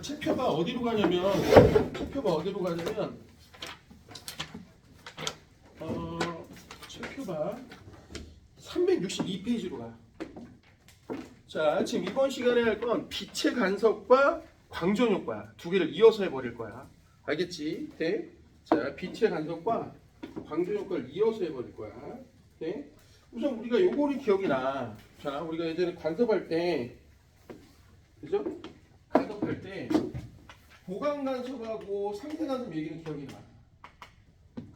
책표가 어디로 가냐면 책표가 362페이지로 가. 자, 지금 이번 시간에 할 건 빛의 간섭과 광전 효과 두 개를 이어서 해버릴 거야. 알겠지? 네? 자, 빛의 간섭과 광전 효과를 이어서 해버릴 거야. 네? 우선 우리가 요거는 기억이 나. 자, 우리가 예전에 간섭할 때, 그죠? 간섭할 때 보강 간섭하고 상대 간섭 얘기는 기억이 나.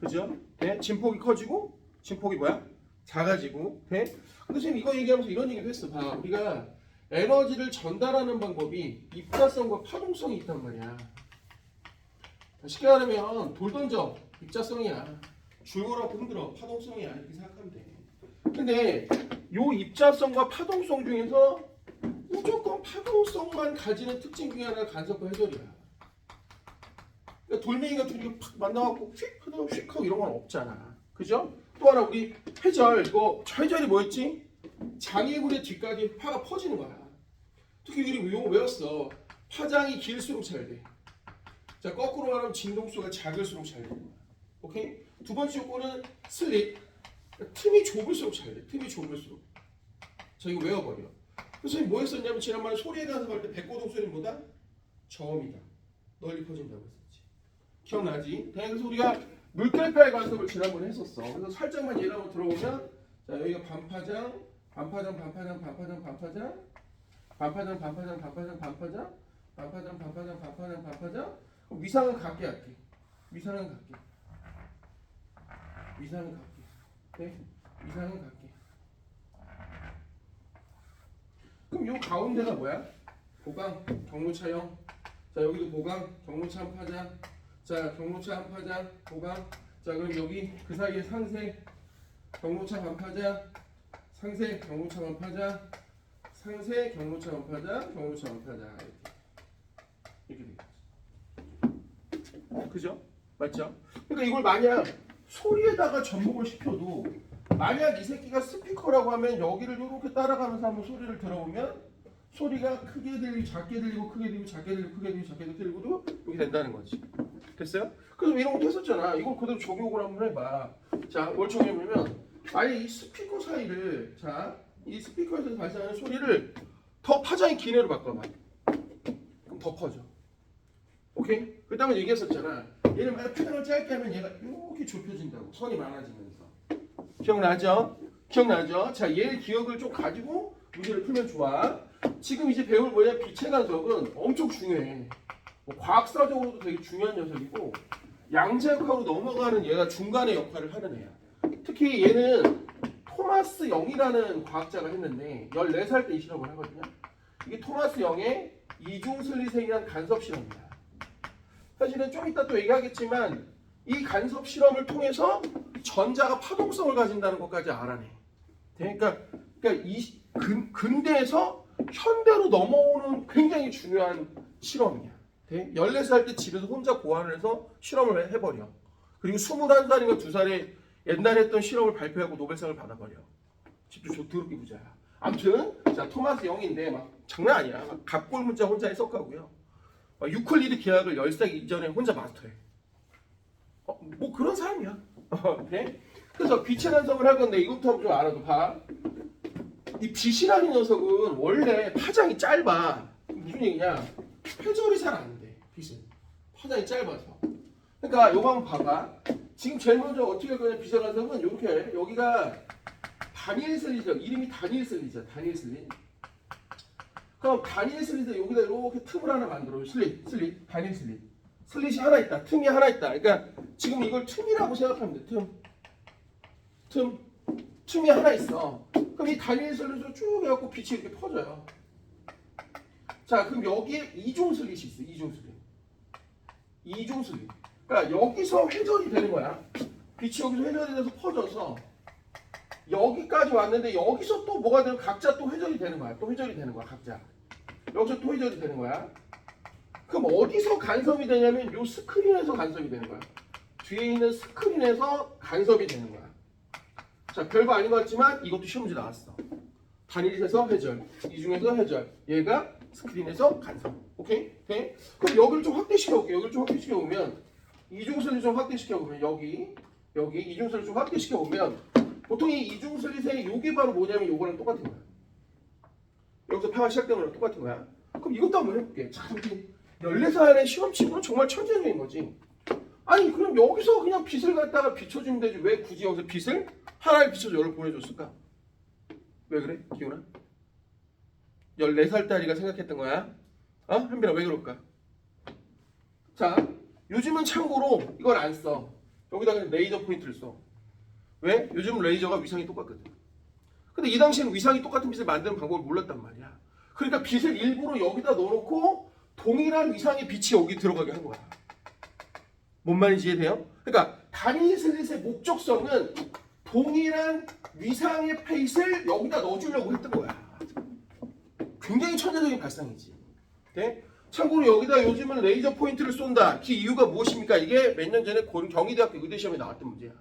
그죠? 네? 진폭이 커지고 진폭이 뭐야? 작아지고. 네? 근데 지금 이거 얘기하면서 이런 얘기도 했어. 봐, 우리가 에너지를 전달하는 방법이 입자성과 파동성이 있단 말이야. 쉽게 말하면 돌 던져 입자성이야. 줄거라고 흔들어 파동성이야. 이렇게 생각하면 돼. 근데 요 입자성과 파동성 중에서 무조건 파동성만 가지는 특징 중에 하나가 간섭과 회절이야. 그러니까 돌멩이가 둘이 팍 만나갖고 휙 하다가 휙 하고 이런 건 없잖아. 그죠? 또 하나 우리 회절, 이거 회절이 뭐였지? 장애물의 뒤까지 파가 퍼지는 거야. 특히 우리 이거 외웠어. 파장이 길수록 잘 돼. 자, 거꾸로 말하면 진동수가 작을수록 잘 되는 거야. 오케이? 두 번째 요거는 슬립. 틈이 좁을수록 잘 돼. 틈이 좁을수록. 자, 이거 외워버려. 그래서 뭐 했었냐면 지난번에 소리에 간섭할 때 백고동 소리보다 저음이다. 널리 퍼진다고 했었지. 기억나지? 그래서 우리가 물결파의 간섭을 지난번에 했었어. 그래서 살짝만 예를 한번 들어보면, 자, 여기가 반파장, 반파장, 반파장, 반파장, 반파장, 반파장, 반파장, 반파장, 반파장, 반파장, 반파장, 반파장, 반파장. 그럼 위상은 같게 할게. 위상은 같게. 위상은 같게. 네? 위상은 같게. 그럼 요 가운데가 뭐야? 보강, 경로차형. 자, 여기도 보강, 경로차 한 파장. 자, 경로차 한 파장, 보강. 자, 그럼 여기 그 사이에 상세, 경로차 반파장, 상세, 경로차 반파장, 상세, 경로차 반파장, 경로차 반파장. 이렇게 되겠지. 그죠? 맞죠? 그러니까 이걸 만약 소리에다가 접목을 시켜도, 만약 이 새끼가 스피커라고 하면 여기를 이렇게 따라가면서 한번 소리를 들어보면 소리가 크게 들리고 작게 들리고 크게 들리고 작게 들리고 크게 들리고 작게 들리고도 이렇게 된다는 거지. 됐어요? 그래서 이런 것도 했었잖아. 이걸 그대로 적용을 한번 해봐. 자, 뭘 적용하면 아예 이 스피커 사이를, 자, 이 스피커에서 발생하는 소리를 더 파장이 긴 애로 바꿔봐. 그럼 더 커져. 오케이? 그때 한번 얘기했었잖아. 얘를 만약 파장을 짧게 하면 얘가 이렇게 좁혀진다고. 선이 많아지면서. 기억나죠? 기억나죠? 자, 얘 기억을 좀 가지고 문제를 풀면 좋아. 지금 이제 배울 뭐냐, 빛의 간섭은 엄청 중요해. 뭐 과학사적으로도 되게 중요한 녀석이고, 양자역학으로 넘어가는 얘가 중간의 역할을 하는 애야. 특히 얘는 토마스 영이라는 과학자가 했는데 14살 때 이 실험을 하거든요. 이게 토마스 영의 이중슬리생이라는 간섭 실험이야. 사실은 좀 이따 또 얘기하겠지만 이 간섭 실험을 통해서 전자가 파동성을 가진다는 것까지 알아내. 그러니까 이 근대에서 현대로 넘어오는 굉장히 중요한 실험이야. 14살 때 집에서 혼자 고안을 해서 실험을 해버려. 그리고 21살인가 2살에 옛날에 했던 실험을 발표하고 노벨상을 받아버려. 집도 더럽게 부자야. 아무튼 자, 토마스 영인데 막 장난 아니야. 막 갑골 문자 혼자 해석하고요. 유클리드 계약을 10살 이전에 혼자 마스터해. 뭐 그런 사람이야. 네? 그래서 빛의 간섭을 할 건데 이것부터 좀 알아도 봐. 이 빛이라는 녀석은 원래 파장이 짧아. 무슨 얘기냐? 회절이 잘 안 돼. 빛은 파장이 짧아서. 그러니까 요거 한번 봐봐. 지금 제일 먼저 어떻게 할 거냐? 빛의 간섭은 이렇게, 여기가 다니엘 슬리죠. 이름이 다니엘 슬리죠. 다니엘 슬리. 그럼 다니엘 슬리에서 여기다 이렇게 틈을 하나 만들어요. 슬릿, 다니엘 슬릿. 슬릿이 하나 있다. 틈이 하나 있다. 그러니까 지금 이걸 틈이라고 생각하면 돼. 틈이 하나 있어. 그럼 이 다니엘 슬릿으로 쭉 해갖고 빛이 이렇게 퍼져요. 자, 그럼 여기에 이중 슬릿이 있어. 이중 슬릿. 그러니까 여기서 회전이 되는 거야. 빛이 여기서 회전이 돼서 퍼져서 여기까지 왔는데 여기서 또 뭐가 되면 각자 또 회전이 되는 거야. 각자. 여기서 또 회전이 되는 거야. 그럼 어디서 간섭이 되냐면 요 스크린에서 간섭이 되는 거야. 뒤에 있는 스크린에서 간섭이 되는 거야. 자, 별거 아닌 것 같지만 이것도 시험 문제 나왔어. 단일에서 회전, 이중에서 회전. 얘가 스크린에서 간섭. 오케이? 네? 그럼 여기를 좀 확대시켜 볼게요. 여기를 좀 확대시켜 보면 이중슬릿 좀 확대시켜 보면 여기 이중슬릿 좀 확대시켜 보면 보통 이 이중슬릿의 요게 바로 뭐냐면 요거랑 똑같은 거야. 여기서 파가 시작되는 거랑 똑같은 거야. 그럼 이것도 한번 해볼게. 자, 이렇게 14살의 시험치고는 정말 천재적인 거지. 아니 그럼 여기서 그냥 빛을 갖다가 비춰주면 되지 왜 굳이 여기서 빛을 하나를 비춰서 여기를 보내줬을까? 왜 그래? 기훈아? 14살짜리가 생각했던 거야? 어? 한빈아 왜 그럴까? 자 요즘은 참고로 이걸 안 써. 여기다 그냥 레이저 포인트를 써. 왜? 요즘 레이저가 위상이 똑같거든. 근데 이 당시에는 위상이 똑같은 빛을 만드는 방법을 몰랐단 말이야. 그러니까 빛을 일부러 여기다 넣어놓고 동일한 위상의 빛이 여기 들어가게 한 거야. 뭔 말인지 이해돼요? 그러니까 단위 슬릿의 목적성은 동일한 위상의 페이스를 여기다 넣어주려고 했던 거야. 굉장히 천재적인 발상이지. 네? 참고로 여기다 요즘은 레이저 포인트를 쏜다. 그 이유가 무엇입니까? 이게 몇 년 전에 경희대학교 의대 시험에 나왔던 문제야.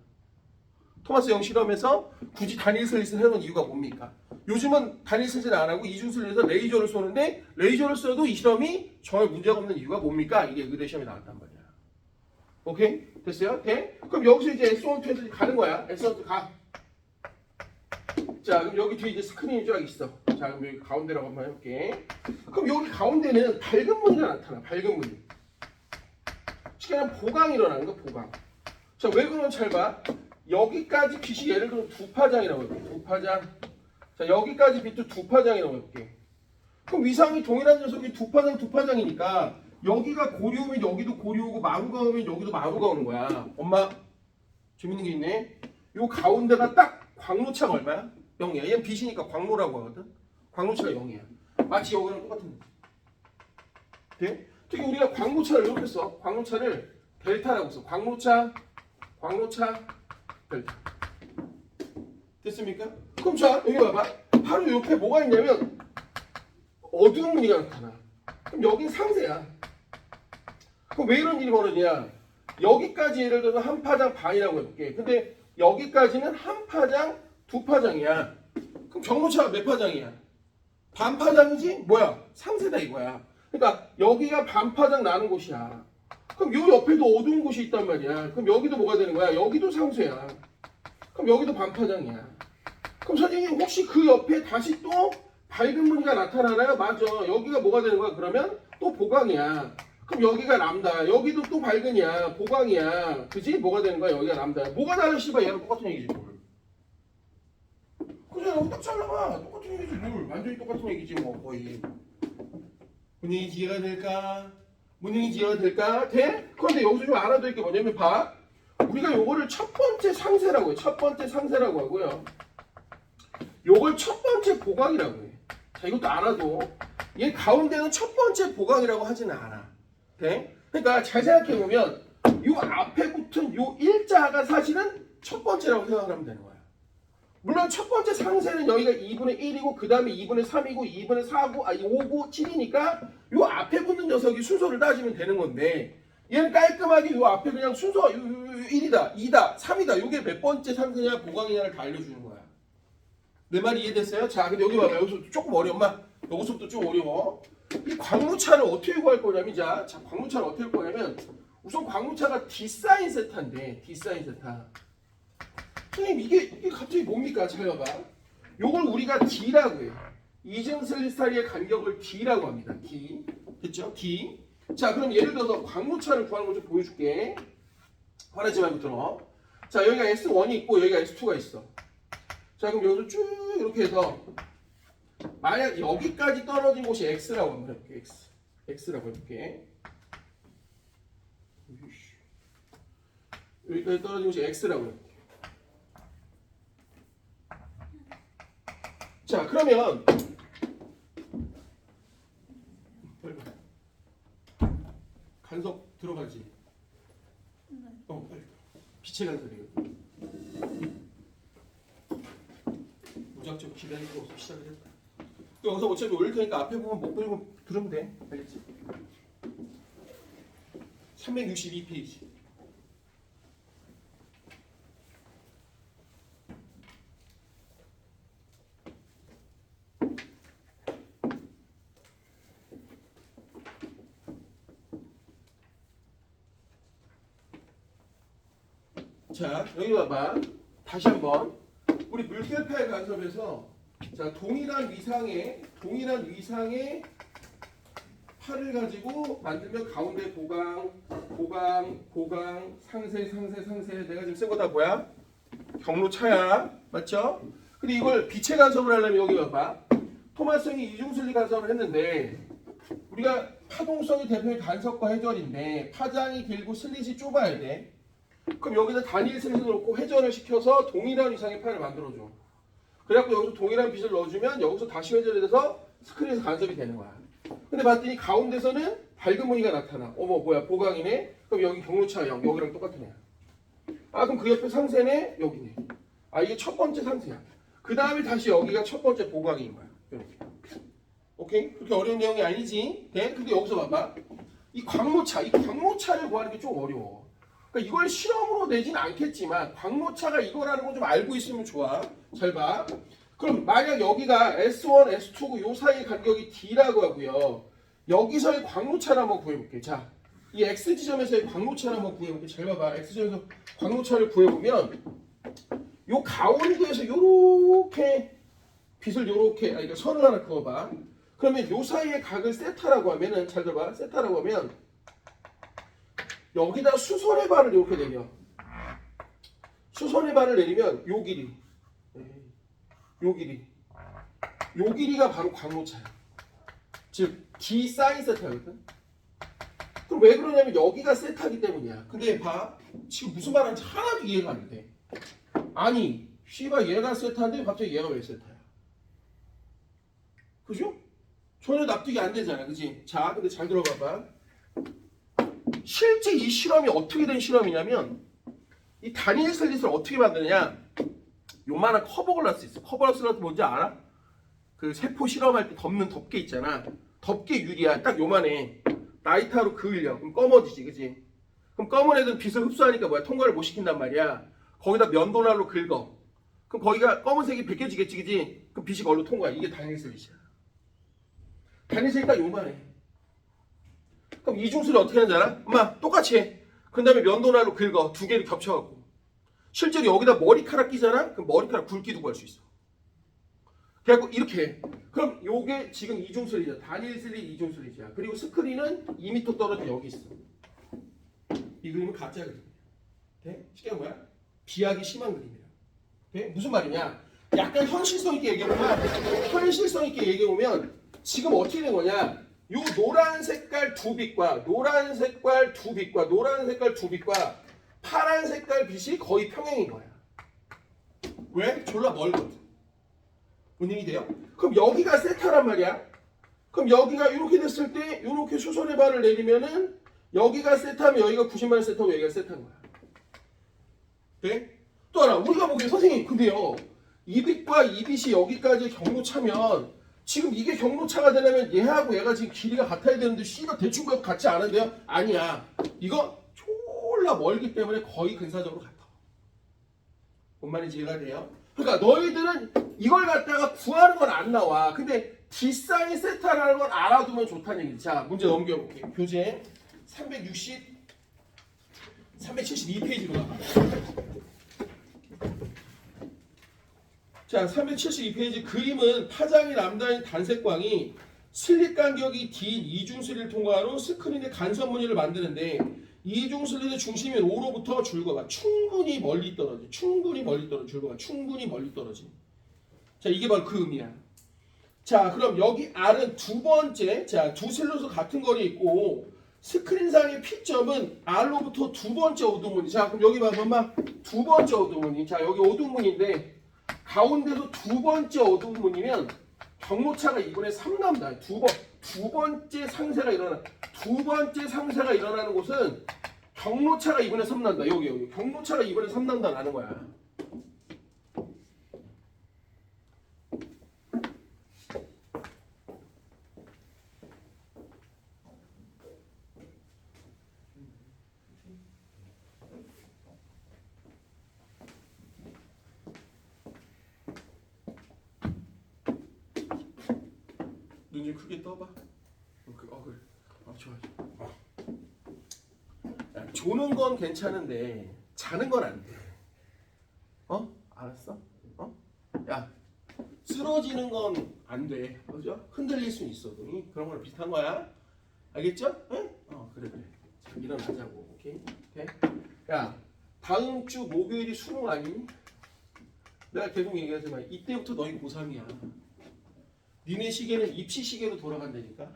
토마스 영 실험에서 굳이 단일 슬릿을 해놓은 이유가 뭡니까? 요즘은 단일 슬릿을 안 하고 이중 슬릿에서 레이저를 쏘는데 레이저를 써도 이 실험이 정말 문제가 없는 이유가 뭡니까? 이게 의대 시험에 나왔단 말이야. 오케이? 됐어요? 돼? 그럼 여기서 이제 S1, 2에서 가는 거야. S1, 2 가. 자, 그럼 여기 뒤에 이제 스크린이 쫙 있어. 자, 그럼 여기 가운데라고 한번 해볼게. 그럼 여기 가운데는 밝은 무늬가 나타나. 밝은 무늬. 쉽게 말하면 보강이 일어나는 거, 보강. 자, 왜 그러면 잘 봐. 여기까지 빛이 예를 들어 두 파장이라고 해볼게. 두 파장. 자, 여기까지 빛도 두 파장이라고 해볼게. 그럼 위상이 동일한 녀석이 두 파장이니까 여기가 고리오면 여기도 고리오고 마루가 오면 여기도 마루가 오는 거야. 엄마, 재밌는 게 있네. 요 가운데가 딱 광로차가 얼마야? 0이야. 얘는 빛이니까 광로라고 하거든. 광로차가 0이야. 마치 여기랑 똑같은 거지. 돼? 특히 우리가 광로차를 이렇게 써. 광로차를 델타라고 써. 광로차, 델타. 됐습니까? 그럼 자, 여기 봐봐. 바로 옆에 뭐가 있냐면 어두운 무늬가 나타나. 그럼 여긴 상세야. 그럼 왜 이런 일이 벌어지냐? 여기까지 예를 들어서 한 파장 반이라고 해볼게. 근데 여기까지는 한 파장, 두 파장이야. 그럼 경로차가 몇 파장이야? 반 파장이지? 뭐야? 상세다 이거야. 그러니까 여기가 반 파장 나는 곳이야. 그럼 요 옆에도 어두운 곳이 있단 말이야. 그럼 여기도 뭐가 되는 거야? 여기도 상쇄야. 그럼 여기도 반 파장이야. 그럼 선생님 혹시 그 옆에 다시 또 밝은 무늬가 나타나나요? 맞아. 여기가 뭐가 되는 거야? 그러면 또 보강이야. 그럼 여기가 람다. 여기도 또 밝은이야. 보강이야. 그지? 뭐가 되는 거야? 여기가 람다야. 뭐가 다른 씨발 얘랑 똑같은 얘기지 뭘. 그래 여기 딱 잘라봐. 똑같은 얘기지 뭘. 완전히 똑같은 얘기지 뭐 거의. 문행이 이해가 될까? 문행이 이해가 될까? 돼? 그런데 여기서 좀 알아둬야 될 게 뭐냐면 봐. 우리가 요거를 첫 번째 상세라고 해. 첫 번째 상세라고 하고요. 요걸 첫 번째 보강이라고 해. 자, 이것도 알아도 얘 가운데는 첫 번째 보강이라고 하지는 않아. 돼? 그러니까 잘 생각해 보면 요 앞에 붙은 요 일자가 사실은 첫 번째라고 생각하면 되는 거야. 물론 첫 번째 상세는 여기가 2분의 1이고 그 다음에 2분의 3이고 2분의 4고 5고 7이니까 요 앞에 붙는 녀석이 순서를 따지면 되는 건데 얘는 깔끔하게 요 앞에 그냥 순서가 1이다, 2다, 3이다. 요게 몇 번째 상세냐 보강이냐를 다 알려주는 거야. 내 말이 이해됐어요? 자, 근데 여기 봐봐. 여기서 조금 어려워. 엄마, 여기서부터 좀 어려워. 이 광무차를 어떻게 구할 거냐면, 자, 광무차를 어떻게 할 거냐면, 우선 광무차가 D사인 세타인데, D사인 세타. 선생님, 이게 갑자기 뭡니까? 잘 봐봐. 요걸 우리가 D라고 해요. 이중슬릿 사이의 간격을 D라고 합니다. D. 됐죠? D. 자, 그럼 예를 들어서 광무차를 구하는 걸 좀 보여줄게. 화내지 말고 들어. 자, 여기가 S1이 있고, 여기가 S2가 있어. 자, 그럼 여기서 쭉 이렇게 해서 만약 여기까지 떨어진 곳이 X라고 한번 해볼게. X라고 해볼게. 여기까지 떨어진 곳이 X라고 해볼게. 자, 그러면 간섭 들어가지? 빨리. 빛의 간섭이거든. 무작정 기다리고 없어 시작을 했다. 여기서 어차피 올릴 테니까 앞에 보면 못 보이고 들으면 돼. 알겠지? 362페이지. 자 여기 봐봐. 다시 한번 우리 물결파의 간섭에서 자 동일한 위상의 팔을 가지고 만들면 가운데 고강, 상세. 내가 지금 쓴 거 다 뭐야? 경로차야, 맞죠? 근데 이걸 빛의 간섭을 하려면 여기 봐봐. 토마스형이 이중슬리 간섭을 했는데 우리가 파동성이 대표의 간섭과 회전인데 파장이 길고 슬릿이 좁아야 돼. 그럼 여기다 단일 슬릿을 놓고 회전을 시켜서 동일한 위상의 팔을 만들어줘. 그래갖고 여기서 동일한 빛을 넣어주면 여기서 다시 회전이 돼서 스크린에서 간섭이 되는 거야. 근데 봤더니 가운데서는 밝은 무늬가 나타나. 어머 뭐야 보강이네. 그럼 여기 경로차 0 여기랑 똑같은 애야. 아 그럼 그 옆에 상세네 여기네. 아 이게 첫 번째 상세야. 그 다음에 다시 여기가 첫 번째 보강인 거야. 이렇게. 오케이? 그렇게 어려운 내용이 아니지. 네? 근데 여기서 봐봐. 이 광모차를 구하는 게 좀 어려워. 그러니까 이걸 실험으로 내진 않겠지만 광모차가 이거라는 거 좀 알고 있으면 좋아. 잘 봐. 그럼 만약 여기가 S1, S2고 요 사이 간격이 D라고 하고요. 여기서의 광모차를 한번 구해볼게. 자, 이 X 지점에서의 광모차를 한번 구해볼게. 잘 봐봐. X 지점에서 광모차를 구해보면 요 가운데에서 요렇게 빛을 요렇게 그러니까 선을 하나 그어봐. 그러면 요 사이의 각을 세타라고 하면은 잘 들어봐. 세타라고 하면 여기다 수선의 발을 이렇게 내려. 수선의 발을 내리면 요 길이. 요 길이가 바로 광모차야. 즉 D 사인 세타거든. 그럼 왜 그러냐면 여기가 세타기 때문이야. 근데 봐. 지금 무슨 말하는지 하나도 이해가 안 돼. 아니 씨발 얘가 세타인데 갑자기 얘가 왜 세타야? 그죠? 전혀 납득이 안 되잖아. 그지? 자 근데 잘 들어봐봐. 실제 이 실험이 어떻게 된 실험이냐면 이 단일 슬릿을 어떻게 만드느냐. 요만한 커버글라스 있어. 커버글라스 뭔지 알아? 그 세포 실험할 때 덮는 덮개 있잖아. 덮개 유리야. 딱 요만해. 라이터로 그을려. 그럼 검어지지. 그지? 그럼 검은 애들은 빛을 흡수하니까 뭐야? 통과를 못 시킨단 말이야. 거기다 면도날로 긁어. 그럼 거기가 검은색이 벗겨지겠지. 그지? 그럼 빛이 걸로 통과해. 이게 단일 슬릿이야. 단일 슬릿이 딱 요만해. 그럼 이중슬릿 어떻게 하는지 알아? 엄마 똑같이 해. 그 다음에 면도날로 긁어. 두 개를 겹쳐갖고. 실제로 여기다 머리카락 끼잖아? 그럼 머리카락 굵기도 구할 수 있어. 그래갖고 이렇게 해. 그럼 요게 지금 이중슬릿이야. 단일 슬릿 이중슬릿이야. 그리고 스크린은 2m 떨어져 여기 있어. 이 그림은 가짜 그림이야. 돼? 쉽게 뭐야? 비약이 심한 그림이야. 돼? 무슨 말이냐? 약간 현실성 있게 얘기해보면 지금 어떻게 된 거냐? 요 노란 색깔 두 빛과 노란 색깔 두 빛과 파란 색깔 빛이 거의 평행인 거야. 왜? 졸라 멀거든. 운행이 돼요? 그럼 여기가 세타란 말이야. 그럼 여기가 이렇게 됐을 때 이렇게 수선의 발을 내리면은 여기가 세타면 여기가 90만 세타고 여기가 세타인 거야. 네? 또 하나 우리가 보기에 선생님 근데요 이 빛과 이 빛이 여기까지 경로차면 지금 이게 경로차가 되려면 얘하고 얘가 지금 길이가 같아야 되는데 C가 대충 같지 않은데요? 아니야. 이거 졸라 멀기 때문에 거의 근사적으로 같아. 뭔 말인지 이해가 돼요? 그러니까 너희들은 이걸 갖다가 구하는 건 안 나와. 근데 D 사인 세타라는 건 알아두면 좋다는 얘기지. 자 문제 넘겨볼게. 교재 372페이지로 가봐. 자 372페이지 그림은 파장이 남다른 단색광이 슬릿 간격이 긴 이중슬릿을 통과한 후 스크린의 간섭 무늬를 만드는데 이중슬릿의 중심인 O로부터 줄거가 충분히 멀리 떨어져. 충분히 멀리 떨어지. 자 이게 바로 그 의미야. 자 그럼 여기 R은 두 번째 자 두 슬롯으로 같은 거리에 있고 스크린상의 P점은 R로부터 두 번째 오등무늬. 자 그럼 여기 봐봐 엄마 두 번째 오등무늬. 자 여기 오등무늬인데 가운데서 두 번째 오등무늬면 경로차가 2분의 3 남다. 두 번째 상세가 일어나는 곳은 경로차가 2분의 3 난다. 여기 경로차가 2분의 3 난다라는 거야. 눈 좀 크게 떠봐. 그래. 좋아. 조는 건 괜찮은데 자는 건 안 돼. 알았어? 어? 야, 쓰러지는 건 안 돼. 그죠? 흔들릴 수는 있어. 눈이. 그런 거랑 비슷한 거야. 알겠죠? 응? 그래. 자, 일어나자고. 오케이? 오케이? 야, 다음 주 목요일이 수능 아니니? 내가 계속 얘기하지만 이때부터 너희 고3이야. 니네 시계는 입시 시계로 돌아간다니까.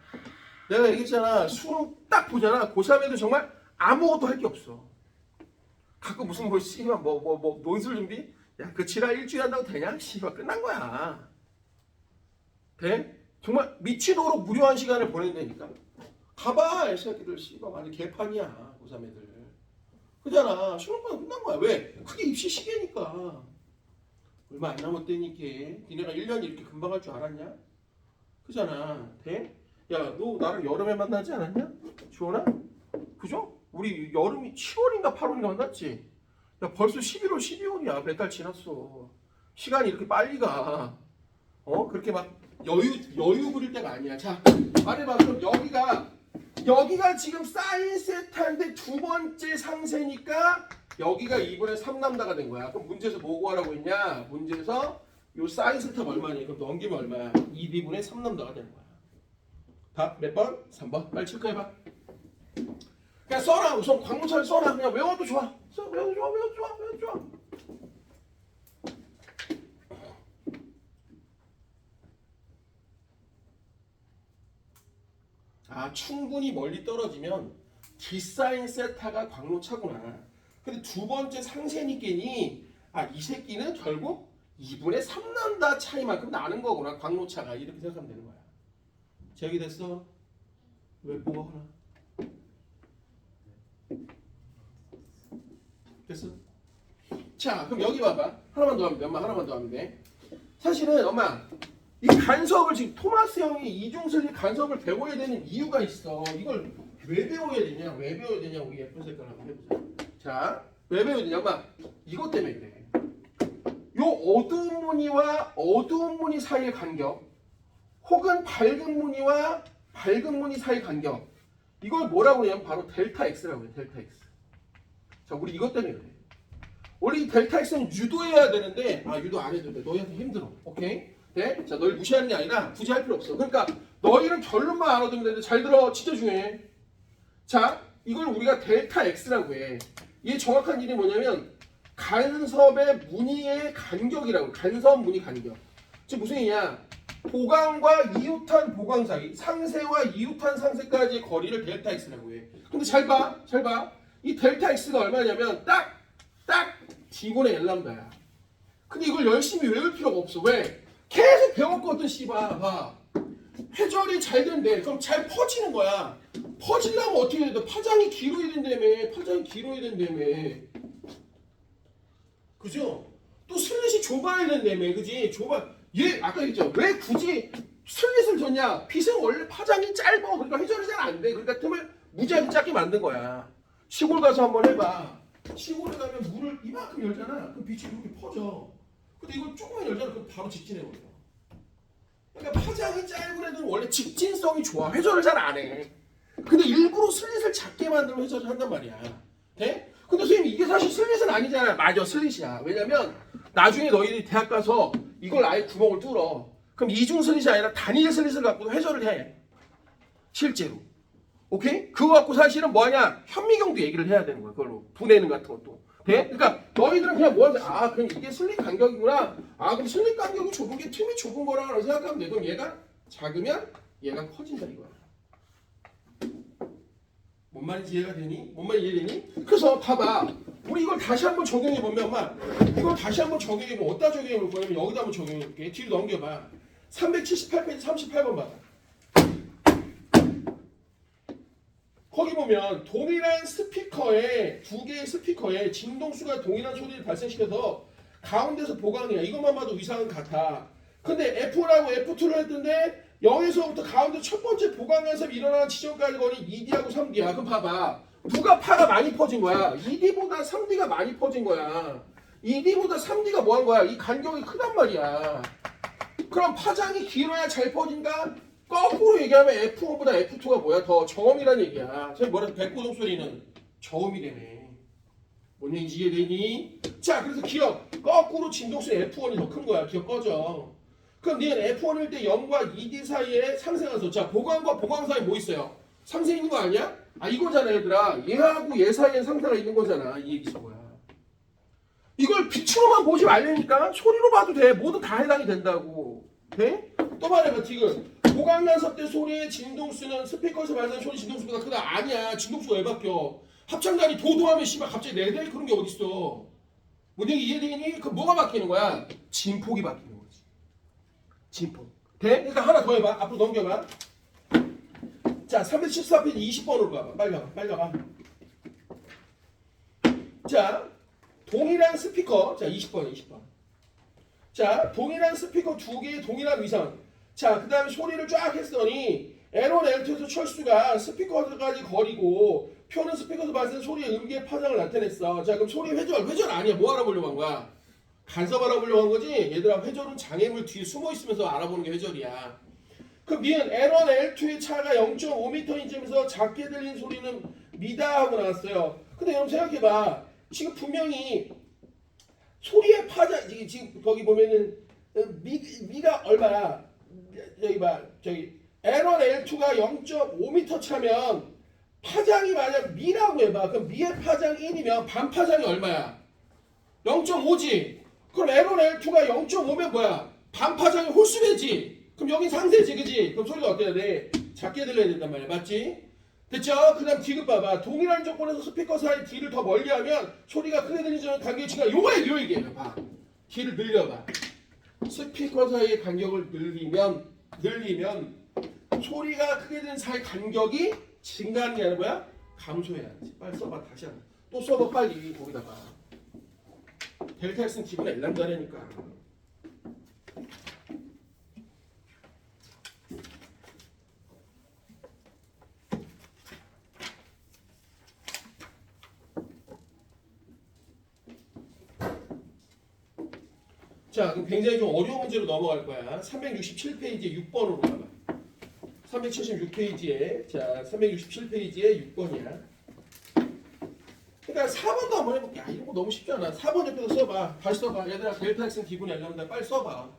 내가 얘기했잖아. 수능 딱 보잖아. 고3에도 정말 아무것도 할 게 없어. 가끔 무슨 뭐 씨발 뭐 논술 준비? 야, 그 지랄 일주일 한다고 되냐? 씨발 끝난 거야. 돼? 정말 미치도록 무료한 시간을 보낸다니까. 가봐, 이 새끼들 씨발 완전 개판이야. 고3 애들. 그잖아. 수능만 끝난 거야. 왜? 그게 입시 시계니까. 얼마 안 남았다니까. 니네가 1년 이렇게 금방 할 줄 알았냐? 그잖아. 돼? 야, 너 나랑 여름에 만나지 않았냐? 주원아? 그죠? 우리 여름이 7월인가 8월인가 만났지? 야, 벌써 11월, 12월이야. 몇 달 지났어. 시간이 이렇게 빨리 가. 그렇게 막 여유 부릴 때가 아니야. 자, 말해봐. 그럼 여기가 지금 사인 세타인데 두 번째 상세니까 여기가 2분의 3 남다가 된 거야. 그럼 문제에서 뭐 구하라고 했냐? 문제에서 요 사인 세타가 얼마냐? 그럼 넘기면 얼마야? 2분의 3 남다가 되는 거야. 답 몇 번? 3번. 빨리 체크해봐. 그냥 써라. 우선 광고차를 써라. 그냥 외워도 좋아. 외워도 좋아. 충분히 멀리 떨어지면 D사인 세타가 광로차구나. 근데 두 번째 상세니께니 이 새끼는 결국 2분의 3 난다 차이만큼 나는 거구나. 광로차가. 이렇게 생각하면 되는 거야. 제기 됐어? 왜 뭐가 하나? 됐어? 자, 그럼 여기 봐봐. 하나만 더 하면 돼. 엄마 하나만 더 하면 돼. 사실은 엄마 이 간섭을 지금 토마스 형이 이중설리 간섭을 배워야 되는 이유가 있어. 이걸 왜 배워야 되냐? 우리 예쁜 색깔 한번 해보자. 자, 왜 배워야 되냐? 엄마 이것 때문에 그래. 요 어두운 무늬와 어두운 무늬 사이의 간격, 혹은 밝은 무늬와 밝은 무늬 사이의 간격, 이걸 뭐라고 하냐면 바로 델타 X라고 해요. 델타 X. 자, 우리 이것 때문에 그래. 원래 이 델타 X는 유도해야 되는데 유도 안 해도 돼. 너희한테 힘들어. 오케이? 네? 자, 너희 무시하는 게 아니라 굳이 할 필요 없어. 그러니까 너희는 결론만 알아두면 되는데 잘 들어. 진짜 중요해. 자, 이걸 우리가 델타 X라고 해. 이게 정확한 이름이 뭐냐면 간섭의 무늬의 간격이라고. 간섭 무늬 간격. 즉 무슨 얘기냐? 보강과 이웃한 보강 사이, 상세와 이웃한 상세까지의 거리를 델타 X라고 해. 근데 잘 봐. 이 델타 X가 얼마냐면 딱 D분의 L 람다야. 근데 이걸 열심히 외울 필요가 없어. 왜? 계속 배웠거든. 씨발 봐. 회절이 잘 된대. 그럼 잘 퍼지는 거야. 퍼지려면 어떻게 해야 돼? 파장이 길어야 된다며. 그죠? 또 슬릿이 좁아야 된다며. 그지? 얘 아까 얘기했죠. 왜 굳이 슬릿을 줬냐? 빛은 원래 파장이 짧아. 그러니까 회절이 잘 안 돼. 그러니까 틈을 무지하게 작게 만든 거야. 시골 가서 한번 해봐. 시골에 가면 물을 이만큼 열잖아. 그 빛이 이렇게 퍼져. 근데 이걸 조금만 열잖아. 그럼 바로 직진해버려. 그러니까 파장이 짧은 애들은 원래 직진성이 좋아. 회전을 잘 안 해. 근데 일부러 슬릿을 작게 만들면 회전을 한단 말이야. 돼? 근데 선생님 이게 사실 슬릿은 아니잖아. 맞아, 슬릿이야. 왜냐면 나중에 너희들이 대학 가서 이걸 아예 구멍을 뚫어. 그럼 이중 슬릿이 아니라 단일 슬릿을 갖고 회전을 해. 실제로. 오케이? 그거 갖고 사실은 뭐하냐? 현미경도 얘기를 해야 되는 거야. 그걸로. 분해는 같은 것도. 돼? 그러니까 너희들은 그냥 뭐하냐? 그냥 이게 슬릿 간격이구나. 그럼 슬릿 간격이 좁은 게 틈이 좁은 거라고 생각하면 돼. 그럼 얘가 작으면 얘가 커진다 이거야. 뭔 말인지 이해가 되니? 뭔 말인지 이해되니? 그래서 봐봐. 우리 이걸 다시 한번 적용해보면 이걸 다시 한번 적용해보면 어디다 적용해볼 거냐면 여기다 한번 적용해볼게. 뒤로 넘겨봐. 378페이지 38번 봐봐. 거기 보면 동일한 스피커에 두 개의 스피커에 진동수가 동일한 소리를 발생시켜서 가운데서 보강이야. 이것만 봐도 위상은 같아. 근데 F1하고 F2를 했던데 0에서부터 가운데 첫 번째 보강 간섭이 일어나는 지점까지 거리 2D하고 3D야. 그럼 봐봐. 누가 파가 많이 퍼진 거야? 2D보다 3D가 많이 퍼진 거야. 2D보다 3D가 뭐 한 거야? 이 간격이 크단 말이야. 그럼 파장이 길어야 잘 퍼진다? 거꾸로 얘기하면 F1보다 F2가 뭐야? 더 저음이란 얘기야. 저기 뭐라 백고동 소리는 저음이라며. 뭔 얘기인지 이해되니? 자, 그래서 기억 거꾸로 진동수는 F1이 더 큰 거야. 기억 꺼져. 그럼 니는 F1일 때 0과 2D 사이에 상승한소. 자, 보강과 보강 사이에 뭐 있어요? 상승 있는 거 아니야? 아, 이거잖아 얘들아. 얘하고 얘 사이에 상승이 있는 거잖아. 이 얘기지 뭐야. 이걸 빛으로만 보지 말라니까. 소리로 봐도 돼. 모두 다 해당이 된다고. 돼? 또 말해봐 지금. 보강난섭 때 소리의 진동수는 스피커에서 발생하는 소리 진동수보다 크다. 아니야. 진동수가 왜 바뀌어? 합창단이 도도하면 씨발 갑자기 내대 그런 게 어딨어. 뭔 얘기 이해되니? 그 뭐가 바뀌는 거야? 진폭이 바뀌는 거지. 진폭. 돼? 일단 하나 더 해봐. 앞으로 넘겨봐. 자, 314페이지 20번으로 가봐. 빨리 가봐. 빨리 가봐. 자, 동일한 스피커. 자, 20번. 자, 동일한 스피커 두 개의 동일한 위선. 자, 그 다음에 소리를 쫙 했더니 L1, L2에서 철수가 스피커까지 거리고 표는 스피커에서 발생한 소리의 음계의 파장을 나타냈어. 자, 그럼 소리 회절 아니야. 뭐 알아보려고 한 거야? 간섭 알아보려고 한 거지? 얘들아, 회절은 장애물 뒤에 숨어 있으면서 알아보는 게 회절이야. 그 미은 L1, L2의 차가 0.5m이면서 작게 들리는 소리는 미다 하고 나왔어요. 근데 여러분 생각해봐. 지금 분명히 소리의 파장, 지금 거기 보면은 미가 얼마야? 여기 봐. 저기 L1, L2가 0.5m 차면 파장이 만약 미라고 해봐. 그럼 미의 파장 1이면 반파장이 얼마야? 0.5지. 그럼 L1, L2가 0.5면 뭐야? 반파장이 홀수배지. 그럼 여긴 상세지, 그지? 그럼 소리가 어때야 돼? 작게 들려야 된단 말이야. 맞지? 됐죠? 그 다음 디귿 봐봐. 동일한 조건에서 스피커 사이 D를 더 멀리하면 소리가 크게 들리는 간격의 증가. 요거야, 요 얘기야. 봐. D를 늘려봐. 스피커 사이의 간격을 늘리면 소리가 크게 되는 사이 간격이 증가하는 게 아니라 뭐야? 감소해야지. 빨리 써봐. 다시 한번. 또 써봐 빨리. 거기다가. 델타 X는 기본에 엘람다라니까. 자, 그럼 굉장히 좀 어려운 문제로 넘어갈 거야. 367페이지에 6번으로 가봐. 376페이지에, 자, 367페이지에 6번이야. 그러니까 4번도 한번 해볼게. 아, 이런 거 너무 쉽지 않아. 4번 옆에서 써봐. 다시 써봐. 얘들아, 델타 X는 기분이 알려면 빨리 써봐.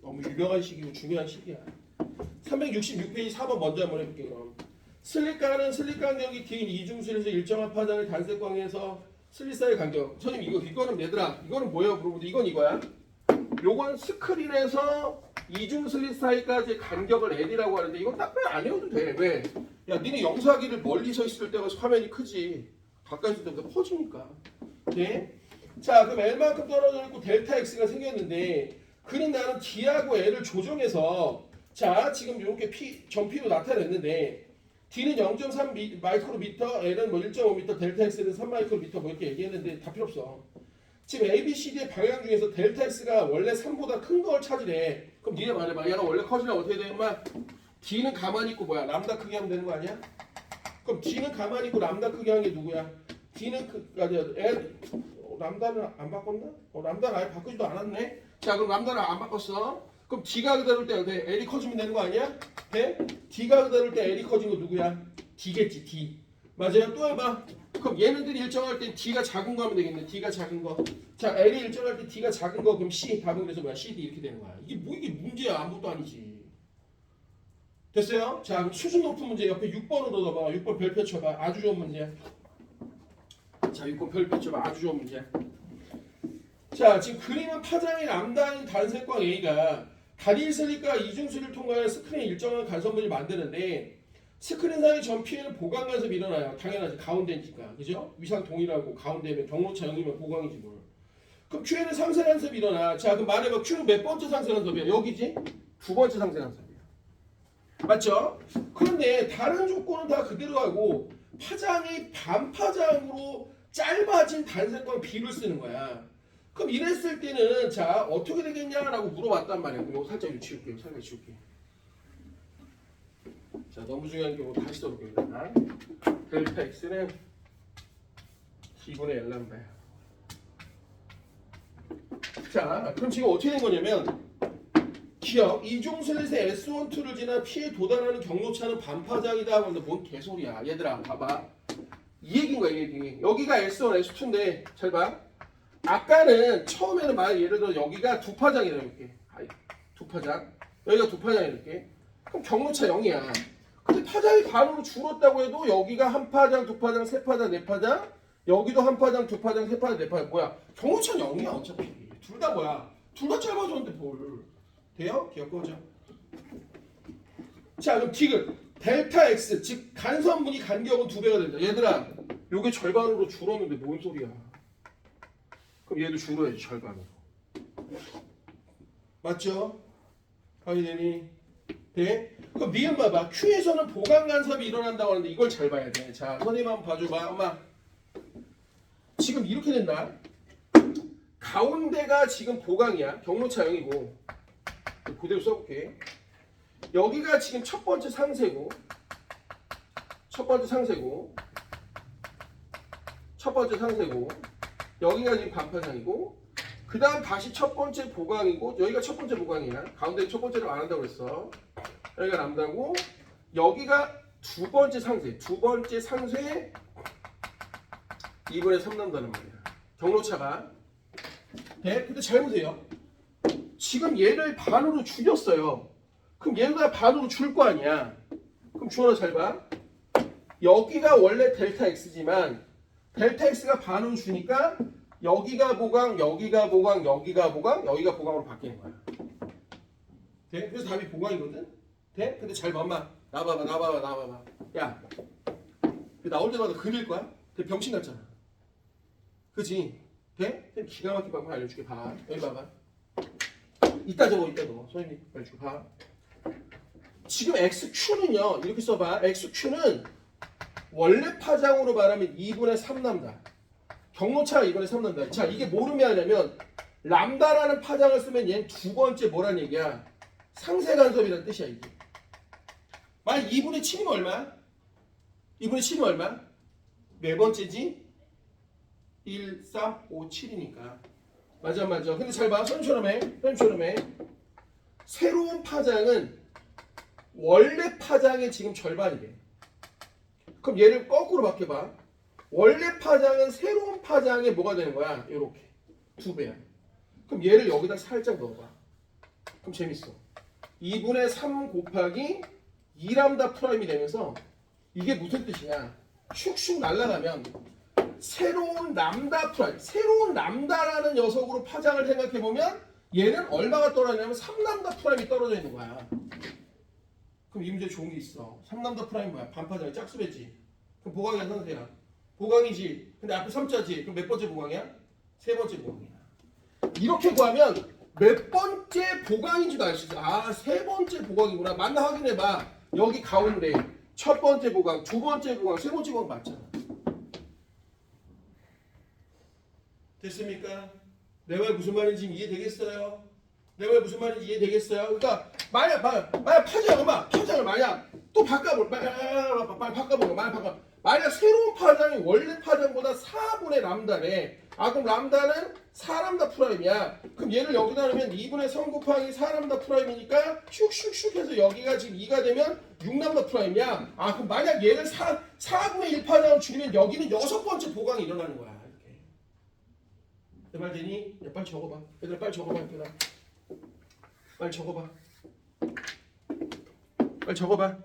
너무 유명한 식이고 중요한 식이야. 366페이지 4번 먼저 한번 해볼게, 그럼. 슬릿가는 슬릿 간격이 긴 이중슬에서 일정한 파장을 단색광에서 슬릿 사이 간격. 선생님 이거는 얘들아 이거는 뭐예요? 물어보는데 이건 이거야. 요건 스크린에서 이중 슬릿 사이까지 간격을 L이라고 하는데 이건 딱별 안 해도 돼. 왜? 야 니네 영사기를 멀리 서 있을 때가 화면이 크지. 가까이 있을 때보다 커지니까. 네? 자 그럼 L만큼 떨어져 있고 델타 X가 생겼는데 그는 나는 D하고 L을 조정해서 자 지금 이렇게 전피로 나타냈는데 D는 0.3 마이크로미터, L은 뭐 1.5m, 델타 X는 3 마이크로미터 뭐 이렇게 얘기했는데 다 필요 없어. 지금 A, B, C, D의 방향 중에서 델타 X가 원래 3보다 큰 걸 찾으래. 그럼 니네 말해봐. 얘가 원래 커지려면 어떻게 돼? 엄마 D는 가만히 있고 뭐야? 람다 크게 하면 되는 거 아니야? 그럼 D는 가만히 있고 람다 크게 하는 게 누구야? D는 L 람다는 안 바꿨나? 람다는 아예 바꾸지도 않았네. 자 그럼 람다는 안 바꿨어. 그럼 D가 그대로일 때 어때? L이 커지면 되는 거 아니야? 돼? D가 그대로일 때 L이 커진 거 누구야? D겠지 D. 맞아요? 또 해봐. 그럼 얘네들이 일정할 땐 D가 작은 거 하면 되겠네. D가 작은 거. 자 L이 일정할 때 D가 작은 거 그럼 C 답은 그래서 뭐야? CD 이렇게 되는 거야. 이게 문제야. 아무것도 아니지. 됐어요? 자 그럼 수준 높은 문제 옆에 6번으로 넣어봐. 6번 별표 쳐봐. 아주 좋은 문제. 자 6번 별표 쳐봐. 아주 좋은 문제. 자 지금 그림은 파장의 람다인 단색광 A가 다리 슬릿과 이중슬을 통과해 스크린에 일정한 간섭물을 만드는데 스크린 사이 전 피해는 보강 간섭이 일어나요. 당연하지. 가운데니까. 그죠? 위상 동일하고 가운데면 경로차 0이면 보강이지 뭘. 그럼 Q에는 상세 간섭이 일어나. 자 그럼 말해봐. Q는 몇 번째 상세 간섭이야? 여기지? 두 번째 상세 간섭이야. 맞죠? 그런데 다른 조건은 다 그대로 하고 파장이 반파장으로 짧아진 단색광 B를 쓰는 거야. 그럼 이랬을 때는 자 어떻게 되겠냐라고 물어봤단 말이야. 그럼 이거 살짝 지울게요. 살짝 지울게요. 자 너무 중요한 게 다시 써볼게요. 델타 X는 기분의 L람다야. 자 그럼 지금 어떻게 된 거냐면 기억 이중슬릿의 S12를 지나 P에 도달하는 경로차는 반파장이다. 근데 뭔 개소리야. 얘들아 봐봐. 이 얘기인 거야, 이 얘기. 여기가 S1, S2인데 잘 봐. 아까는 처음에는 만약 예를 들어 여기가 두 파장이다 이렇게. 두 파장. 여기가 두 파장이 이렇게. 그럼 경로차 0이야. 근데 파장이 반으로 줄었다고 해도 여기가 한 파장, 두 파장, 세 파장, 네 파장. 여기도 한 파장, 두 파장, 세 파장, 네 파장. 뭐야? 경로차 0이야 어차피. 둘 다 뭐야? 둘 다 짧아졌는데 뭘. 돼요? 기억 꺼져. 자 그럼 디귿. 델타 X 즉 간선분이 간격은 2배가 된다. 얘들아 요게 절반으로 줄었는데 뭔 소리야. 그럼 얘도 줄어야지 절반으로. 맞죠? 확인되니? 네? 그럼 니은 봐봐. Q에서는 보강 간섭이 일어난다고 하는데 이걸 잘 봐야 돼. 자 선생님 한번 봐줘봐. 엄마 지금 이렇게 된다. 가운데가 지금 보강이야. 경로차 0이고 그대로 써볼게. 여기가 지금 첫 번째 상세고 첫 번째 상세고 여기가 지금 반파장이고 그 다음 다시 첫 번째 보강이고 여기가 첫 번째 보강이야. 가운데 첫 번째를 안 한다고 그랬어. 여기가 람다고 여기가 두 번째 상세 2분의 3 남다는 말이야. 경로차가 네? 근데 잘 보세요. 지금 얘를 반으로 줄였어요. 그럼 얘가 반으로 줄 거 아니야. 그럼 주원아 잘 봐. 여기가 원래 델타 X지만 델타 X가 반으로 주니까 여기가 보강, 여기가 보강, 여기가 보강, 여기가 보강으로 바뀌는 거야. 돼? 그래서 답이 보강이거든? 돼? 근데 잘 봐, 엄마. 나봐봐. 야, 나올 때마다 그릴 거야? 되게 병신 같잖아. 그치? 돼? 기가 막힌 방법 알려줄게. 봐. 여기 봐봐. 이따 적어. 선생님 알려줄게. 봐. 지금 XQ는요. 이렇게 써봐. XQ는 원래 파장으로 말하면 2분의 3 람다. 경로차가 2분의 3 람다. 자, 이게 뭘 의미하냐면 람다라는 파장을 쓰면 얘는 두 번째 뭐란 얘기야? 상세 간섭이라는 뜻이야, 이게. 만약 2분의 7이면 얼마? 2분의 7이면 얼마? 네 번째지? 1, 3, 5, 7이니까. 맞아. 근데 잘 봐. 선생님처럼 해. 새로운 파장은 원래 파장의 지금 절반이래. 그럼 얘를 거꾸로 바뀌어봐. 원래 파장은 새로운 파장의 뭐가 되는 거야? 이렇게 2배야. 그럼 얘를 여기다 살짝 넣어봐. 그럼 재밌어. 2분의 3 곱하기 2람다 프라임이 되면서 이게 무슨 뜻이냐? 슉슉 날아가면 새로운 람다 프라임, 새로운 람다라는 녀석으로 파장을 생각해보면 얘는 얼마가 떨어지냐면 3람다 프라임이 떨어져 있는 거야. 그럼 이 문제 좋은 게 있어. 3람다 프라임 뭐야? 반파장이 짝수배지. 그럼 보강이야 선생야. 보강이지. 근데 앞에 3자지. 그럼 몇 번째 보강이야? 세 번째 보강이야. 이렇게 구하면 몇 번째 보강인지도 알 수 있어. 아, 세 번째 보강이구나. 맞나 확인해봐. 여기 가운데 첫 번째 보강, 두 번째 보강, 세 번째 보강 맞잖아. 됐습니까? 내 말 무슨 말인지 이해되겠어요? 그러니까 만약 파장을 만약 또 만약 새로운 파장이 원래 파장보다 4분의 람다래. 아 그럼 람다는 4람다 프라임이야. 그럼 얘를 여기다 넣으면 2분의 3 곱하기 4람다 프라임이니까 슉슉슉 해서 여기가 지금 2가 되면 6람다 프라임이야. 아 그럼 만약 얘를 4분의 1 파장을 줄이면 여기는 6번째 보강이 일어나는 거야. 이렇게. 내 말 되니? 야, 빨리 적어봐. 얘들아 빨리 적어봐. 빨리 적어봐.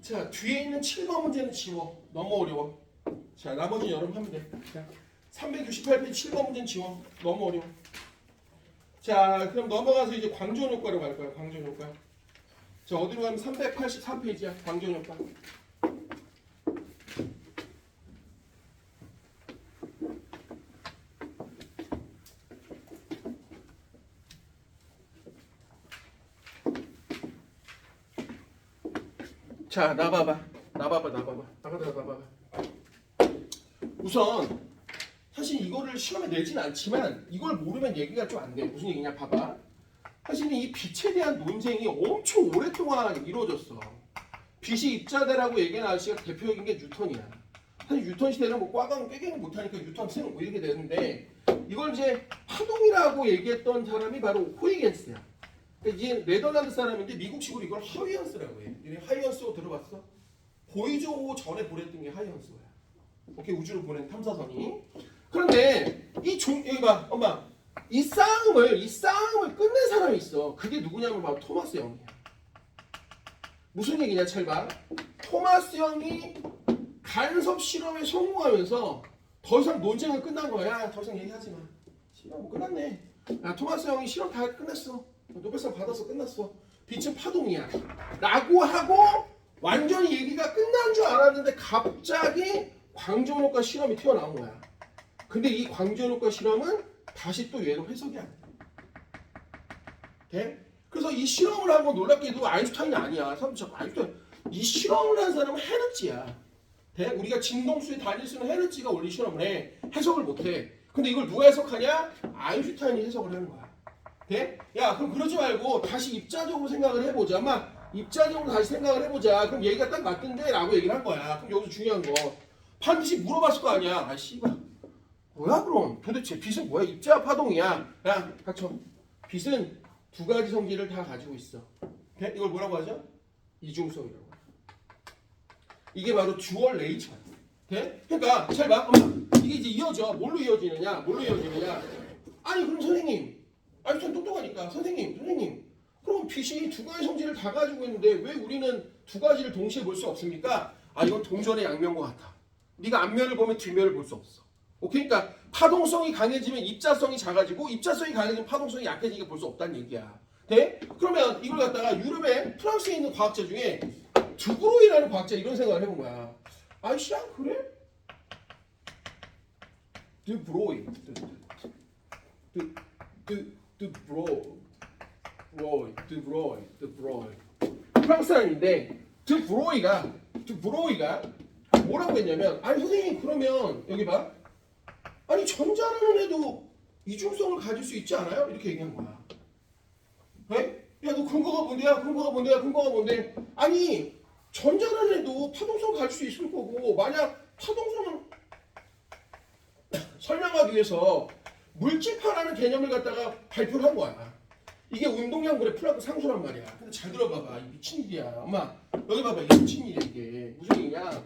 자, 뒤에 있는 7번 문제는 지워. 너무 어려워. 자, 나머지는 여러분 하면 돼. 자, 368페이지 7번 문제는 지워. 너무 어려워. 자, 그럼 넘어가서 이제 광전 효과로 갈 거야. 광전 효과. 자, 어디로 가면 384페이지야. 광전 효과. 자, 나봐봐. 우선 사실 이거를 시험에 내진 않지만 이걸 모르면 얘기가 좀 안 돼. 무슨 얘기냐 봐봐. 사실은 이 빛에 대한 논쟁이 엄청 오랫동안 이루어졌어. 빛이 입자대라고 얘기하는 아저씨가 대표적인 게 뉴턴이야. 사실 뉴턴 시대는 뭐 꽈강 꾀갱 못하니까 뉴턴 쌤 이렇게 되는데 이걸 이제 파동이라고 얘기했던 사람이 바로 호이겐스야. 그러니까 이게 네덜란드 사람인데 미국식으로 이걸 하이언스라고 해. 하이언스 들어봤어? 보이조 전에 보냈던 게 하이언스야. 오케이, 우주로 보낸 탐사선이. 그런데 여기 봐, 엄마. 이 싸움을 끝낸 사람이 있어. 그게 누구냐면 바로 토마스 영이야. 무슨 얘기냐, 잘 봐. 토마스 영이 간섭 실험에 성공하면서 더 이상 논쟁은 끝난 거야. 더 이상 얘기하지 마. 실험 뭐 끝났네. 야, 토마스 영이 실험 다 끝냈어. 노벨상 받아서 끝났어. 빛은 파동이야. 라고 하고 완전히 얘기가 끝난 줄 알았는데 갑자기 광전효과 실험이 튀어나온 거야. 근데 이 광전효과 실험은 다시 또 얘로 해석이 안 돼. 그래서 이 실험을 하고 놀랍게도 아인슈타인이 아니야. 사람들 자꾸 아인슈타인. 이 실험을 한 사람은 헤르츠야. 우리가 진동수에 다닐 수 있는 헤르츠가 원리 실험을 해. 해석을 못 해. 근데 이걸 누가 해석하냐? 아인슈타인이 해석을 하는 거야. 야, 그럼 그러지 말고 다시 입자적으로 생각을 해보자. 아마 입자적으로 다시 생각을 해보자. 그럼 얘기가 딱 맞던데? 라고 얘기를 한 거야. 그럼 여기서 중요한 거. 반드시 물어봤을 거 아니야. 아, 씨발. 뭐야, 그럼? 도대체 빛은 뭐야? 입자 파동이야. 야, 닥쳐. 빛은 두 가지 성질을 다 가지고 있어. 이걸 뭐라고 하죠? 이중성이라고. 이게 바로 듀얼 네이처야. 그러니까 잘 봐. 이게 이제 이어져. 뭘로 이어지느냐? 아니, 그럼 선생님. 아인슈타인 똑똑하니까. 선생님. 그럼 빛이 두 가지 성질을 다 가지고 있는데 왜 우리는 두 가지를 동시에 볼 수 없습니까? 아, 이건 동전의 양면과 같아. 네가 앞면을 보면 뒷면을 볼 수 없어. 오케이? 그러니까 파동성이 강해지면 입자성이 작아지고 입자성이 강해지면 파동성이 약해지니까 볼 수 없다는 얘기야. 그러면 이걸 갖다가 유럽에 프랑스에 있는 과학자 중에 드브로이라는 과학자 이런 생각을 해본 거야. 아이씨야, 그래? 드브로이. 프랑스 사람인데 드브로이가 뭐라고 했냐면, 아니 선생님, 그러면 여기 봐. 아니 전자라는 애도 이중성을 가질 수 있지 않아요? 이렇게 얘기한 거야. 야, 너 근거가 뭔데? 아니 전자라는 애도 파동성을 가질 수 있을 거고, 만약 파동성을 설명하기 위해서 물질파라는 개념을 갖다가 발표를 한 거야. 이게 운동량분의 플랑크 상수란 말이야. 근데 잘 들어봐봐. 이 미친 일이야. 엄마, 여기 봐봐. 이게 미친 일이야, 이게. 무슨 얘기냐?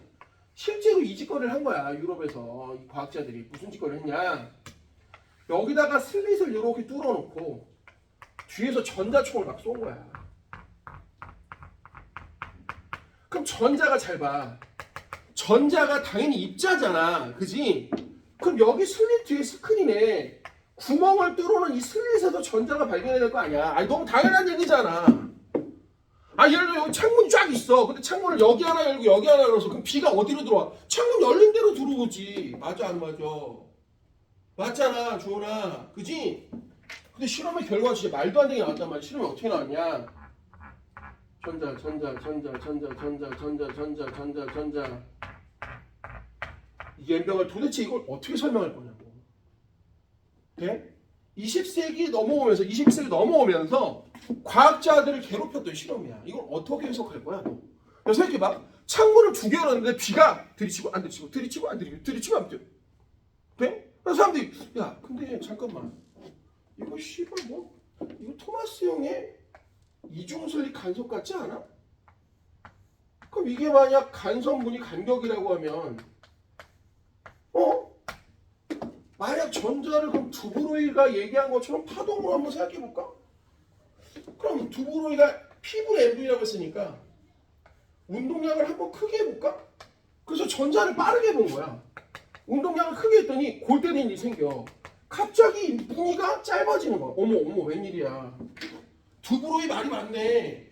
실제로 이 짓거리를 한 거야. 유럽에서 이 과학자들이 무슨 짓거리를 했냐? 여기다가 슬릿을 이렇게 뚫어놓고 뒤에서 전자총을 막 쏜 거야. 그럼 전자가 잘 봐. 전자가 당연히 입자잖아. 그지? 그럼 여기 슬릿 뒤에 스크린에 구멍을 뚫어놓은 이 슬릿에서 전자가 발견해야 될 거 아니야. 아니, 너무 당연한 얘기잖아. 아, 예를 들어 여기 창문이 쫙 있어. 근데 창문을 여기 하나 열고 여기 하나 열어서 그럼 비가 어디로 들어와? 창문 열린 대로 들어오지. 맞아, 안 맞아? 맞잖아, 주원아. 그지? 근데 실험의 결과가 진짜 말도 안 되게 나왔단 말이야. 실험이 어떻게 나왔냐? 전자. 이 연병을 도대체 이걸 어떻게 설명할 거냐고. 21세기 넘어오면서 과학자들을 괴롭혔던 실험이야. 이걸 어떻게 해석할 거야, 너? 야, 생각해봐. 창문을 두 개 열었는데 비가 들이치고 안 들이치고 들이치고 안 들이치고. 그래서 사람들이, 야, 근데 잠깐만. 이거 씨발 뭐 이거 토마스 형의 이중슬립 간섭 같지 않아? 그럼 이게 만약 간섭문이 간격이라고 하면 만약 전자를 그럼 두브로이가 얘기한 것처럼 파동으로 한번 생각해볼까? 그럼 두브로이가 P분의 mv라고 했으니까 운동량을 한번 크게 해볼까? 그래서 전자를 빠르게 본 거야. 운동량을 크게 했더니 골 때리는 일이 생겨. 갑자기 무늬가 짧아지는 거야. 어머 웬일이야. 두브로이 말이 맞네.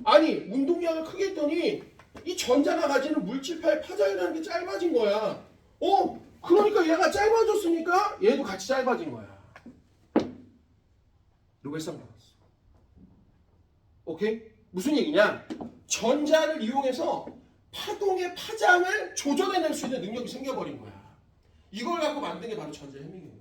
아니 운동량을 크게 했더니 이 전자가 가지는 물질파의 파장이라는 게 짧아진 거야. 그러니까 얘가 짧아졌으니까 얘도 같이 짧아진 거야. 노벨상 받았어. 오케이? 무슨 얘기냐? 전자를 이용해서 파동의 파장을 조절해낼 수 있는 능력이 생겨버린 거야. 이걸 갖고 만든 게 바로 전자해밍인 거야.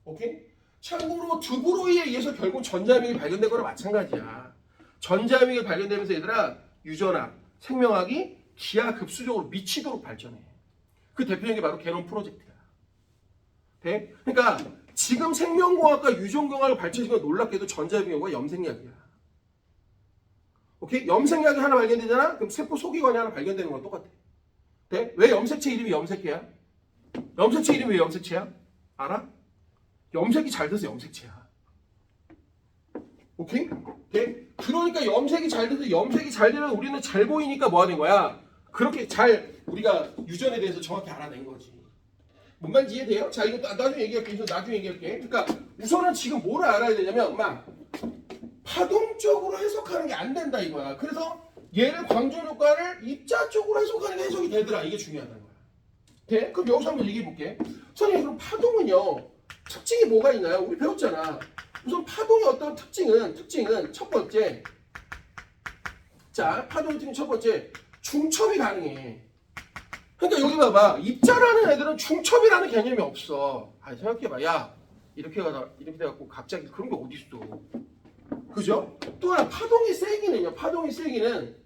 오케이? 참고로 드브로이에 의해서 결국 전자해밍이 발견된 거랑 마찬가지야. 전자해밍이 발견되면서 얘들아, 유전학, 생명학이 기하급수적으로 미치도록 발전해. 그 대표적인 게 바로 게놈 프로젝트야. 돼? 그러니까 지금 생명공학과 유전공학을 발전시킨 건 놀랍게도 전자비용과 염색약이야. 오케이? 염색약이 하나 발견되잖아? 그럼 세포 소기관이 하나 발견되는 건 똑같아. 돼? 왜 염색체 이름이 염색계야? 염색체 이름이 왜 염색체야? 알아? 염색이 잘 돼서 염색체야. 오케이? 돼? 그러니까 염색이 잘 돼서 염색이 잘 되면 우리는 잘 보이니까 뭐 하는 거야? 그렇게 잘 우리가 유전에 대해서 정확히 알아낸 거지. 뭔 말인지 이해돼요? 자, 이거 나중에 얘기할게. 나중에 얘기할게. 그러니까 우선은 지금 뭐를 알아야 되냐면 막 파동적으로 해석하는 게 안 된다 이거야. 그래서 얘를 광전 효과를 입자 쪽으로 해석하는 게 해석이 되더라. 이게 중요하다는 거야. 돼? 그럼 여기서 한번 얘기해 볼게. 선생님, 그럼 파동은요 특징이 뭐가 있나요? 우리 배웠잖아. 우선 파동의 어떤 특징은 첫 번째, 자, 파동의 특징 첫 번째, 중첩이 가능해. 그러니까 여기 봐봐. 입자라는 애들은 중첩이라는 개념이 없어. 아, 생각해봐. 야, 이렇게 돼갖고 갑자기 그런 게 어딨어. 그죠? 또 하나, 파동이 세기는요. 파동이 세기는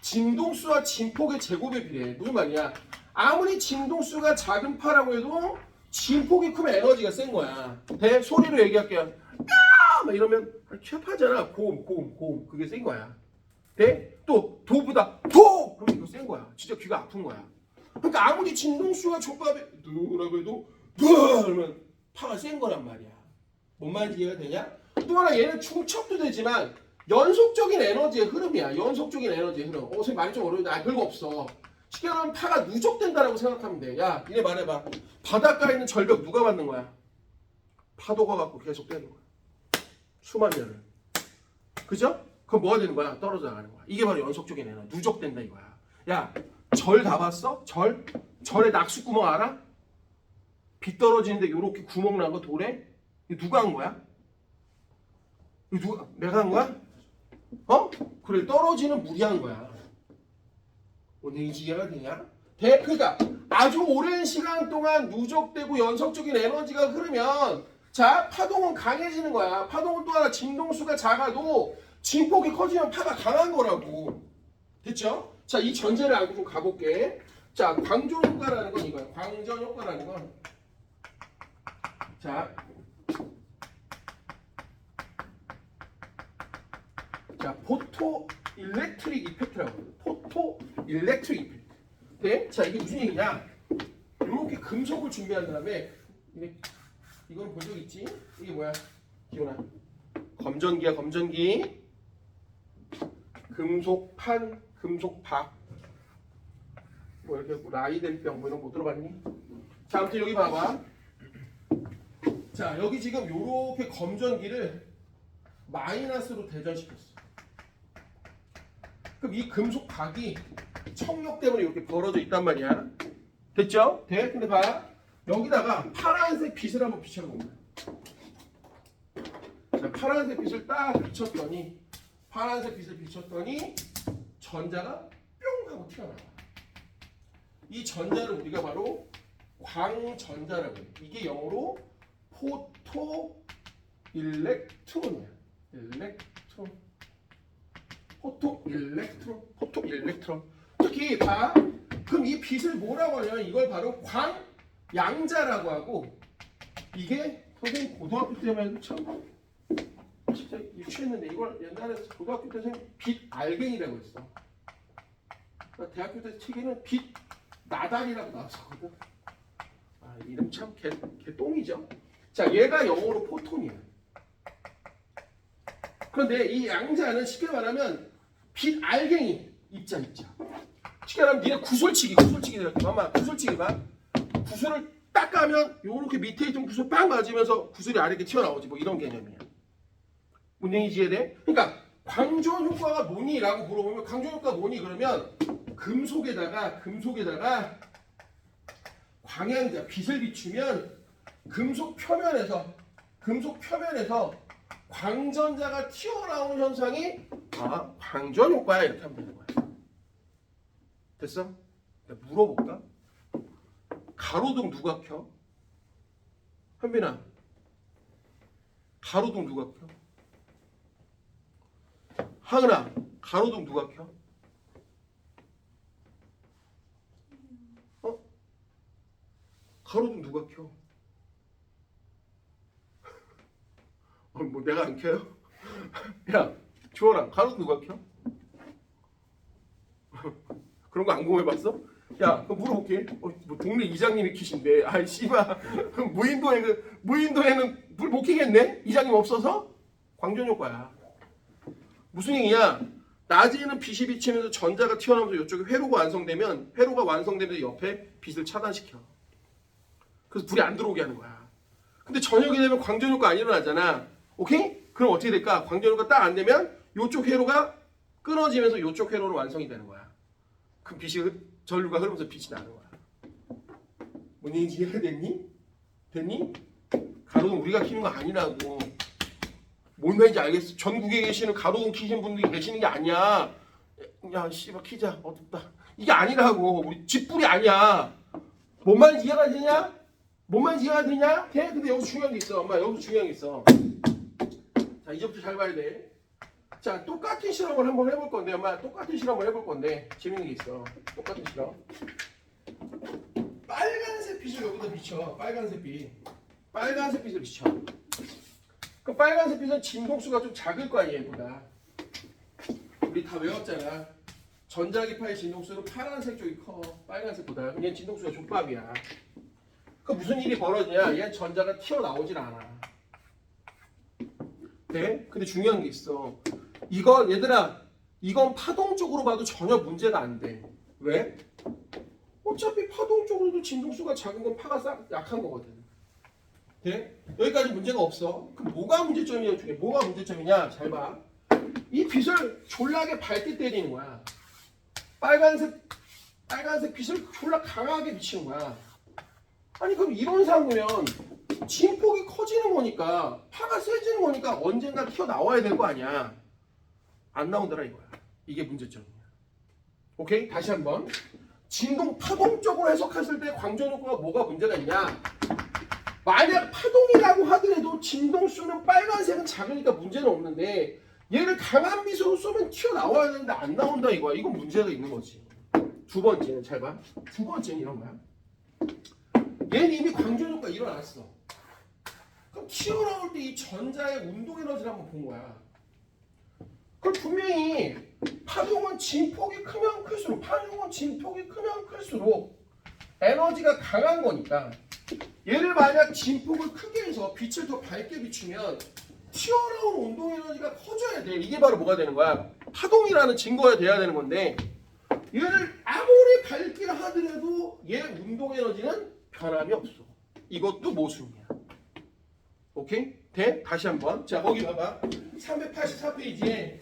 진동수와 진폭의 제곱에 비례해. 무슨 말이야? 아무리 진동수가 작은 파라고 해도 진폭이 크면 에너지가 센 거야. 대 소리로 얘기할게요. 야! 막 이러면 쾌파잖아. 고음. 그게 센 거야. 대? 또 도보다 도! 그러면 이거 센 거야. 진짜 귀가 아픈 거야. 그러니까 아무리 진동수가 족밥에 누라고 해도 그러면 파가 센 거란 말이야. 뭔 말인지 이해가 되냐? 또 하나 얘는 중첩도 되지만 연속적인 에너지의 흐름이야. 연속적인 에너지의 흐름. 선생님 말이 좀 어려운데 별거 없어. 쉽게 말하면 파가 누적된다라고 생각하면 돼. 야, 니네 말해봐. 바닷가에 있는 절벽 누가 만든 거야? 파도가 갖고 계속 되는 거야. 수만 년을. 그죠? 그럼 뭐가 되는 거야? 떨어져 나가는 거야. 이게 바로 연속적인 에너지. 누적된다 이거야. 야, 절 다 봤어? 절에 낙수구멍 알아? 비 떨어지는데 요렇게 구멍 난 거 돌에? 이거 누가 한 거야? 이거 누가? 내가 한 거야? 그래, 떨어지는 물이 한 거야. 오늘 이해가 되냐? 그러니까 아주 오랜 시간 동안 누적되고 연속적인 에너지가 흐르면 자, 파동은 강해지는 거야. 파동은 또 하나 진동수가 작아도 진폭이 커지면 파가 강한 거라고. 됐죠? 자, 이 전제를 알고 좀 가볼게. 자, 광전 효과라는 건 이거야. 광전 효과라는 건 자, 포토 일렉트릭 이펙트라고. 포토 일렉트릭 이펙트. 네? 자, 이게 무슨 얘기냐? 이렇게 금속을 준비한 다음에 이건 본 적 있지? 이게 뭐야? 기훈아. 검전기야, 검전기. 금속판, 금속박. 뭐 이렇게 라이델병 뭐 이런 거 들어봤니? 자, 아무튼 여기 봐봐. 자, 여기 지금 이렇게 검전기를 마이너스로 대전시켰어. 그럼 이 금속박이 청력 때문에 이렇게 벌어져 있단 말이야. 됐죠? 돼? 근데 봐. 여기다가 파란색 빛을 한번 비춰본 거야. 자, 파란색 빛을 딱 비췄더니 전자가 뿅 하고 튀어나와. 이 전자를 우리가 바로 광전자라고 해. 이게 영어로 포토 일렉트론이야. 포토 일렉트론. 특히 봐. 그럼 이 빛을 뭐라고 하냐면 이걸 바로 광양자라고 하고, 이게 선생님 고등학교 때만 해도 참 진짜 유치했는데 이걸 옛날에 고등학교 때 선생님 빛 알갱이라고 했어. 대학교 때 책에는 빛 나달이라고 나왔었거든. 아, 이름 참 개 똥이죠. 자, 얘가 영어로 포톤이야. 그런데 이 양자는 쉽게 말하면 빛 알갱이 입자. 쉽게 말하면 니네 구슬치기 들었지. 엄마 구슬치기 봐. 구슬을 딱 까면 요렇게 밑에 있던 구슬 빵 맞으면서 구슬이 아래 이렇게 튀어나오지. 뭐 이런 개념이야. 뭔 얘기지 이해돼? 그러니까 광전 효과가 뭐니라고 물어보면 광전 효과가 뭐니 그러면 금속에다가 광양자 빛을 비추면 금속 표면에서 광전자가 튀어나오는 현상이 광전 효과야. 이렇게 하면 되는 거야. 됐어? 내가 물어볼까? 가로등 누가 켜? 현빈아, 가로등 누가 켜? 하은아, 가로등 누가 켜? 가로등 누가 켜? 뭐 내가 안 켜요? 야, 주원아, 가로등 누가 켜? 그런 거 안 궁금해봤어? 야, 그럼 물어볼게. 뭐 동네 이장님이 키신데, 아이 씨발, 무인도에는 불 못 켜겠네? 이장님 없어서? 광전 효과야. 무슨 얘기야? 낮에는 빛이 비치면서 전자가 튀어나오면서 이쪽에 회로가 완성되면서 옆에 빛을 차단시켜. 그래서 불이 안 들어오게 하는 거야. 근데 저녁이 되면 광전 효과 안 일어나잖아. 오케이? 그럼 어떻게 될까? 광전 효과 딱 안 되면 이쪽 회로가 끊어지면서 이쪽 회로로 완성이 되는 거야. 그럼 전류가 흐르면서 빛이 나는 거야. 뭔 얘기인지 이해가 됐니? 됐니? 가로등 우리가 키는 거 아니라고. 뭔 말인지 알겠어. 전국에 계시는 가로등 키시는 분들이 계시는 게 아니야. 야, 씨발 키자. 어둡다. 이게 아니라고. 우리 집불이 아니야. 뭔 말인지 이해가 되냐? 뭔 말인지 이해가 되냐? 돼? 근데 여기서 중요한 게 있어. 엄마, 여기서 중요한 게 있어. 자, 이제부터 잘 봐야 돼. 자, 똑같은 실험을 한번 해볼 건데, 엄마, 똑같은 실험을 해볼 건데, 재밌는 게 있어. 똑같은 실험. 빨간색 빛을 여기다 비춰. 빨간색 빛. 빨간색 빛을 비춰. 그 빨간색 빛은 진동수가 좀 작을 거 아니에요, 얘보다. 우리 다 외웠잖아. 전자기파의 진동수는 파란색 쪽이 커. 빨간색보다. 그럼 얘는 진동수가 족밥이야. 그 무슨 일이 벌어지냐? 얘는 전자가 튀어나오질 않아. 네? 근데 중요한 게 있어. 이건 얘들아, 이건 파동적으로 봐도 전혀 문제가 안 돼. 왜? 어차피 파동적으로도 진동수가 작은 건 파가 약한 거거든. 네? 여기까지 문제가 없어. 그럼 뭐가 문제점이냐? 뭐가 문제점이냐? 잘 봐. 이 빛을 졸라게 밝게 때리는 거야. 빨간색 빛을 졸라 강하게 비치는 거야. 아니 그럼 이런 상황이면 진폭이 커지는 거니까 파가 세지는 거니까 언젠가 튀어나와야 될 거 아니야. 안 나온다라 이거야. 이게 문제점이야. 오케이? 다시 한번. 파동적으로 해석했을 때 광전 효과가 뭐가 문제가 있냐? 만약 파동이라고 하더라도 진동수는 빨간색은 작으니까 문제는 없는데 얘를 강한 빛으로 쏘면 튀어나와야 되는데 안 나온다 이거야. 이건 문제가 있는 거지. 두 번째는 잘 봐. 두 번째는 이런 거야. 얘는 이미 광전 효과가 일어났어. 그럼 튀어나올 때 이 전자의 운동 에너지를 한번 본 거야. 그럼 분명히 파동은 진폭이 크면 클수록 에너지가 강한 거니까 얘를 만약 진폭을 크게 해서 빛을 더 밝게 비추면 튀어나온 운동 에너지가 커져야 돼. 이게 바로 뭐가 되는 거야? 파동이라는 증거가 돼야 되는 건데 얘를 아무리 밝게 하더라도 얘 운동 에너지는 변함이 없어. 이것도 모순이야. 오케이? 돼? 다시 한번. 자, 거기 봐봐. 384페이지에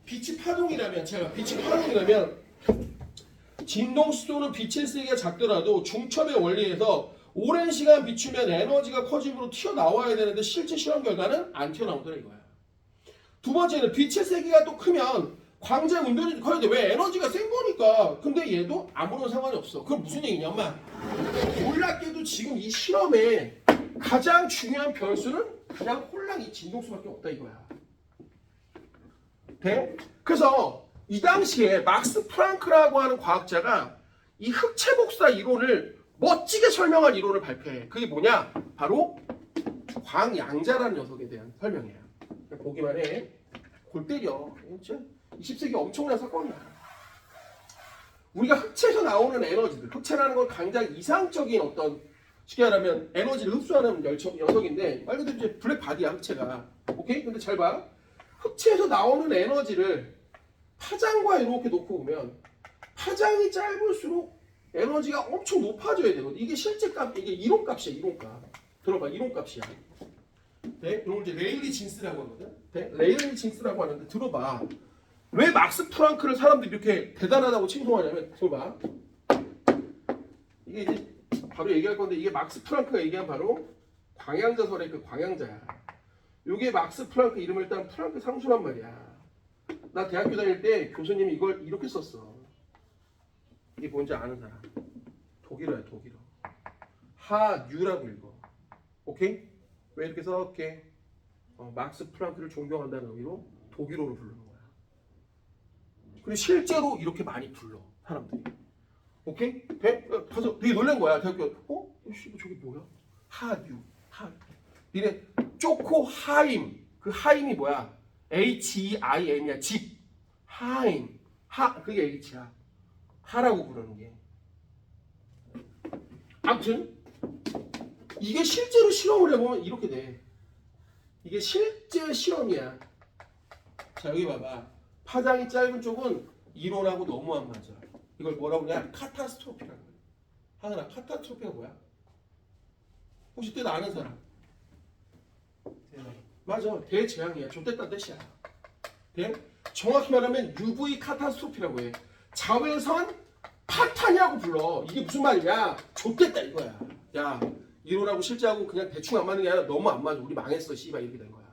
빛이 파동이라면 진동수도는 빛의 세기가 작더라도 중첩의 원리에서 오랜 시간 비추면 에너지가 커짐으로 튀어나와야 되는데 실제 실험 결과는 안 튀어나오더라 이거야. 두 번째는 빛의 세기가 또 크면 광자 운동이 커야 돼. 왜? 에너지가 센 거니까. 근데 얘도 아무런 상관이 없어. 그럼 무슨 얘기냐 엄마? 놀랍게도 지금 이 실험에 가장 중요한 변수는 그냥 홀랑 이 진동수밖에 없다 이거야. 돼? 그래서 이 당시에 막스 프랑크라고 하는 과학자가 이 흑체 복사 이론을 멋지게 설명한 이론을 발표해. 그게 뭐냐? 바로 광양자라는 녀석에 대한 설명이야. 보기만 해. 골 때려. 20세기 엄청난 사건이야. 우리가 흑체에서 나오는 에너지들, 흑체라는 건 굉장히 이상적인 어떤 쉽게 말하면 에너지를 흡수하는 녀석인데 말 그대로 이제 블랙 바디야 흑체가. 오케이? 근데 잘 봐. 흑체에서 나오는 에너지를 파장과 이렇게 놓고 보면 파장이 짧을수록 에너지가 엄청 높아져야 되거든. 이게 실제 값, 이게 이론값이야, 이론값. 들어봐, 이론값이야. 네? 이걸 이제 레일리 진스라고 하거든. 네? 레일리 진스라고 하는데 들어봐. 왜 막스 프랑크를 사람들이 이렇게 대단하다고 칭송하냐면 들어봐. 이게 이제 바로 얘기할 건데 이게 막스 프랑크가 얘기한 바로 광양자설의 그 광양자야. 이게 막스 프랑크 이름을 일단 프랑크 상수란 말이야. 나 대학교 다닐 때 교수님이 이걸 이렇게 썼어. 이게 뭔지 아는 사람. 독일어야 독일어. 하뉴라고 읽어. 오케이? 왜 이렇게 썼게? 막스 프랑크를 존경한다는 의미로 독일어로 부르는 거야. 그리고 실제로 이렇게 많이 불러 사람들이. 오케이? 돼? 가서 되게 놀란 거야. 대학교 씨, 저게 뭐야? 하유. 니네 쪼코 하임. 그 하임이 뭐야? HEIM이야. 집. 하임. 그게 H야. 하라고 부르는 게. 아무튼 이게 실제로 실험을 해보면 이렇게 돼. 이게 실제 실험이야. 자, 여기 봐봐. 파장이 짧은 쪽은 이론하고 너무 안 맞아. 이걸 뭐라고 그러냐? 카타스트로피라고 해. 하늘아, 카타스트로피가 뭐야? 혹시 뜻 아는 사람? 맞아. 대재앙이야. 좆됐다는 뜻이야. 정확히 말하면 UV 카타스트로피라고 해. 자외선 파탄이라고 불러. 이게 무슨 말이냐? 좆됐다 이거야. 야, 이론하고 실제하고 그냥 대충 안 맞는 게 아니라 너무 안 맞아. 우리 망했어. 씨발 이렇게 된 거야.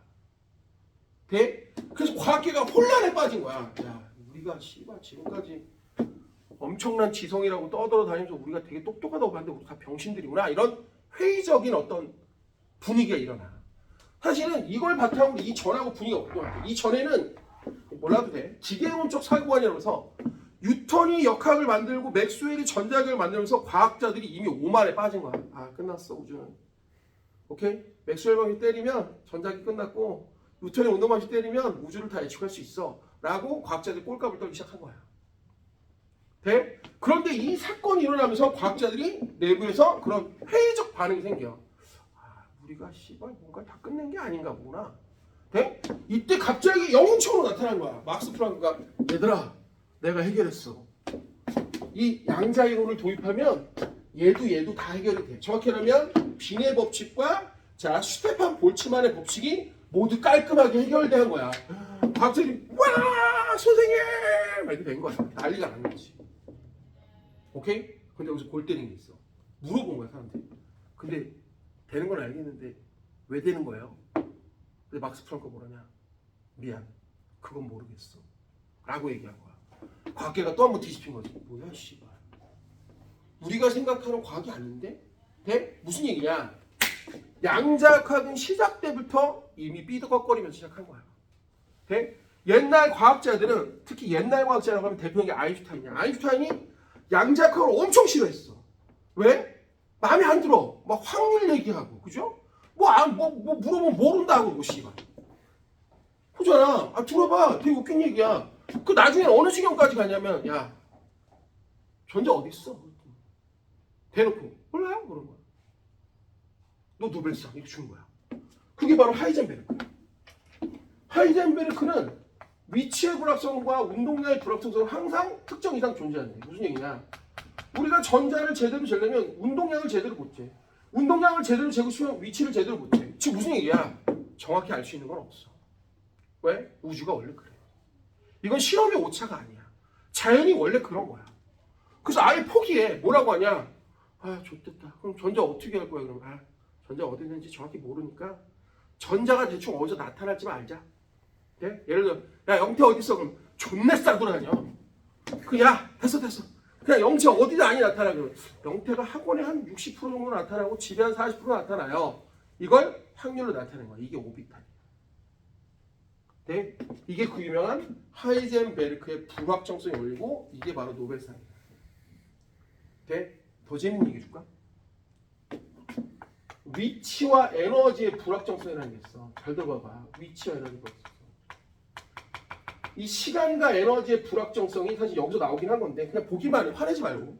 그래서 과학계가 혼란에 빠진 거야. 야, 우리가 씨발 지금까지 엄청난 지성이라고 떠들어 다니면서 우리가 되게 똑똑하다고 봤는데 우리 다 병신들이구나. 이런 회의적인 어떤 분위기가 일어나. 사실은 이걸 바탕으로 이 전하고 분위기가 어떤 것 같아. 이 전에는 몰라도 돼. 기계론적 사고관이라면서 뉴턴이 역학을 만들고 맥스웰이 전자기를 만들면서 과학자들이 이미 오만에 빠진 거야. 아, 끝났어 우주는. 오케이? 맥스웰 방식 때리면 전자기 끝났고 뉴턴의 운동 방식 때리면 우주를 다 예측할 수 있어. 라고 과학자들이 꼴값을 떨기 시작한 거야. 돼? 그런데 이 사건이 일어나면서 과학자들이 내부에서 그런 회의적 반응이 생겨. 아, 우리가 씨발 뭔가 다 끝낸 게 아닌가 보구나. 돼? 이때 갑자기 영웅처럼 나타난 거야. 막스 프랑크가 얘들아 내가 해결했어. 이 양자이론을 도입하면 얘도 다 해결이 돼. 정확히 말하면 빈의 법칙과 자 스테판 볼츠만의 법칙이 모두 깔끔하게 해결된 거야. 과학자들이 와 선생님 막 이렇게 된 거야. 난리가 난 거지. 오케이? 근데 여기서 골 때리는 게 있어. 물어본 거야 사람들이. 근데 되는 건 알겠는데 왜 되는 거예요? 근데 막스 프랑크가 뭐라냐? 미안, 그건 모르겠어. 라고 얘기한 거야. 과학계가 또 한 번 뒤집힌 거지. 뭐야 씨발. 우리가 생각하는 과학이 아닌데? 돼? 무슨 얘기냐? 양자역학은 시작 때부터 이미 삐덕거리면서 시작한 거야. 돼? 옛날 과학자들은 특히 옛날 과학자라고 하면 대표적인 게 아인슈타인이야. 아인슈타인이 양자역학을 엄청 싫어했어. 왜? 마음에 안 들어. 막 확률 얘기하고, 그죠? 뭐 물어보면 모른다고 그러고, 씨발. 그잖아. 아, 들어봐. 되게 웃긴 얘기야. 그 나중에 어느 지경까지 가냐면, 야, 전자 어디 있어? 대놓고, 몰라요? 그런 거야. 너 노벨상 이거 준 거야. 그게 바로 하이젠베르크. 하이젠베르크는 위치의 불확성과 운동량의 불확성성은 항상 특정 이상 존재한대. 무슨 얘기냐? 우리가 전자를 제대로 재려면 운동량을 제대로 못 재. 운동량을 제대로 재고 싶으면 위치를 제대로 못 재. 지금 무슨 얘기야? 정확히 알 수 있는 건 없어. 왜? 우주가 원래 그래. 이건 실험의 오차가 아니야. 자연이 원래 그런 거야. 그래서 아예 포기해. 뭐라고 하냐? 아, 좋겠다. 그럼 전자 어떻게 할 거야? 그럼 전자 어디 있는지 정확히 모르니까 전자가 대충 어디서 나타날지만 알자. 네? 예를 들어, 야 영태 어디 있어? 그럼 존나 싸돌아다녀. 야 됐어. 그냥 영태 어디 많이 나타나? 그러면 영태가 학원에 한 60% 정도 나타나고 집에 한 40% 나타나요. 이걸 확률로 나타내는 거야. 이게 오비탈이야. 네? 이게 그 유명한 하이젠베르크의 불확정성의 원리고 이게 바로 노벨상이야. 네? 더 재밌는 얘기 해줄까? 위치와 에너지의 불확정성이라는 게 있어. 잘 들어봐봐. 위치와 에너지 불확정성. 이 시간과 에너지의 불확정성이 사실 여기서 나오긴 한 건데 그냥 보기만 해. 화내지 말고.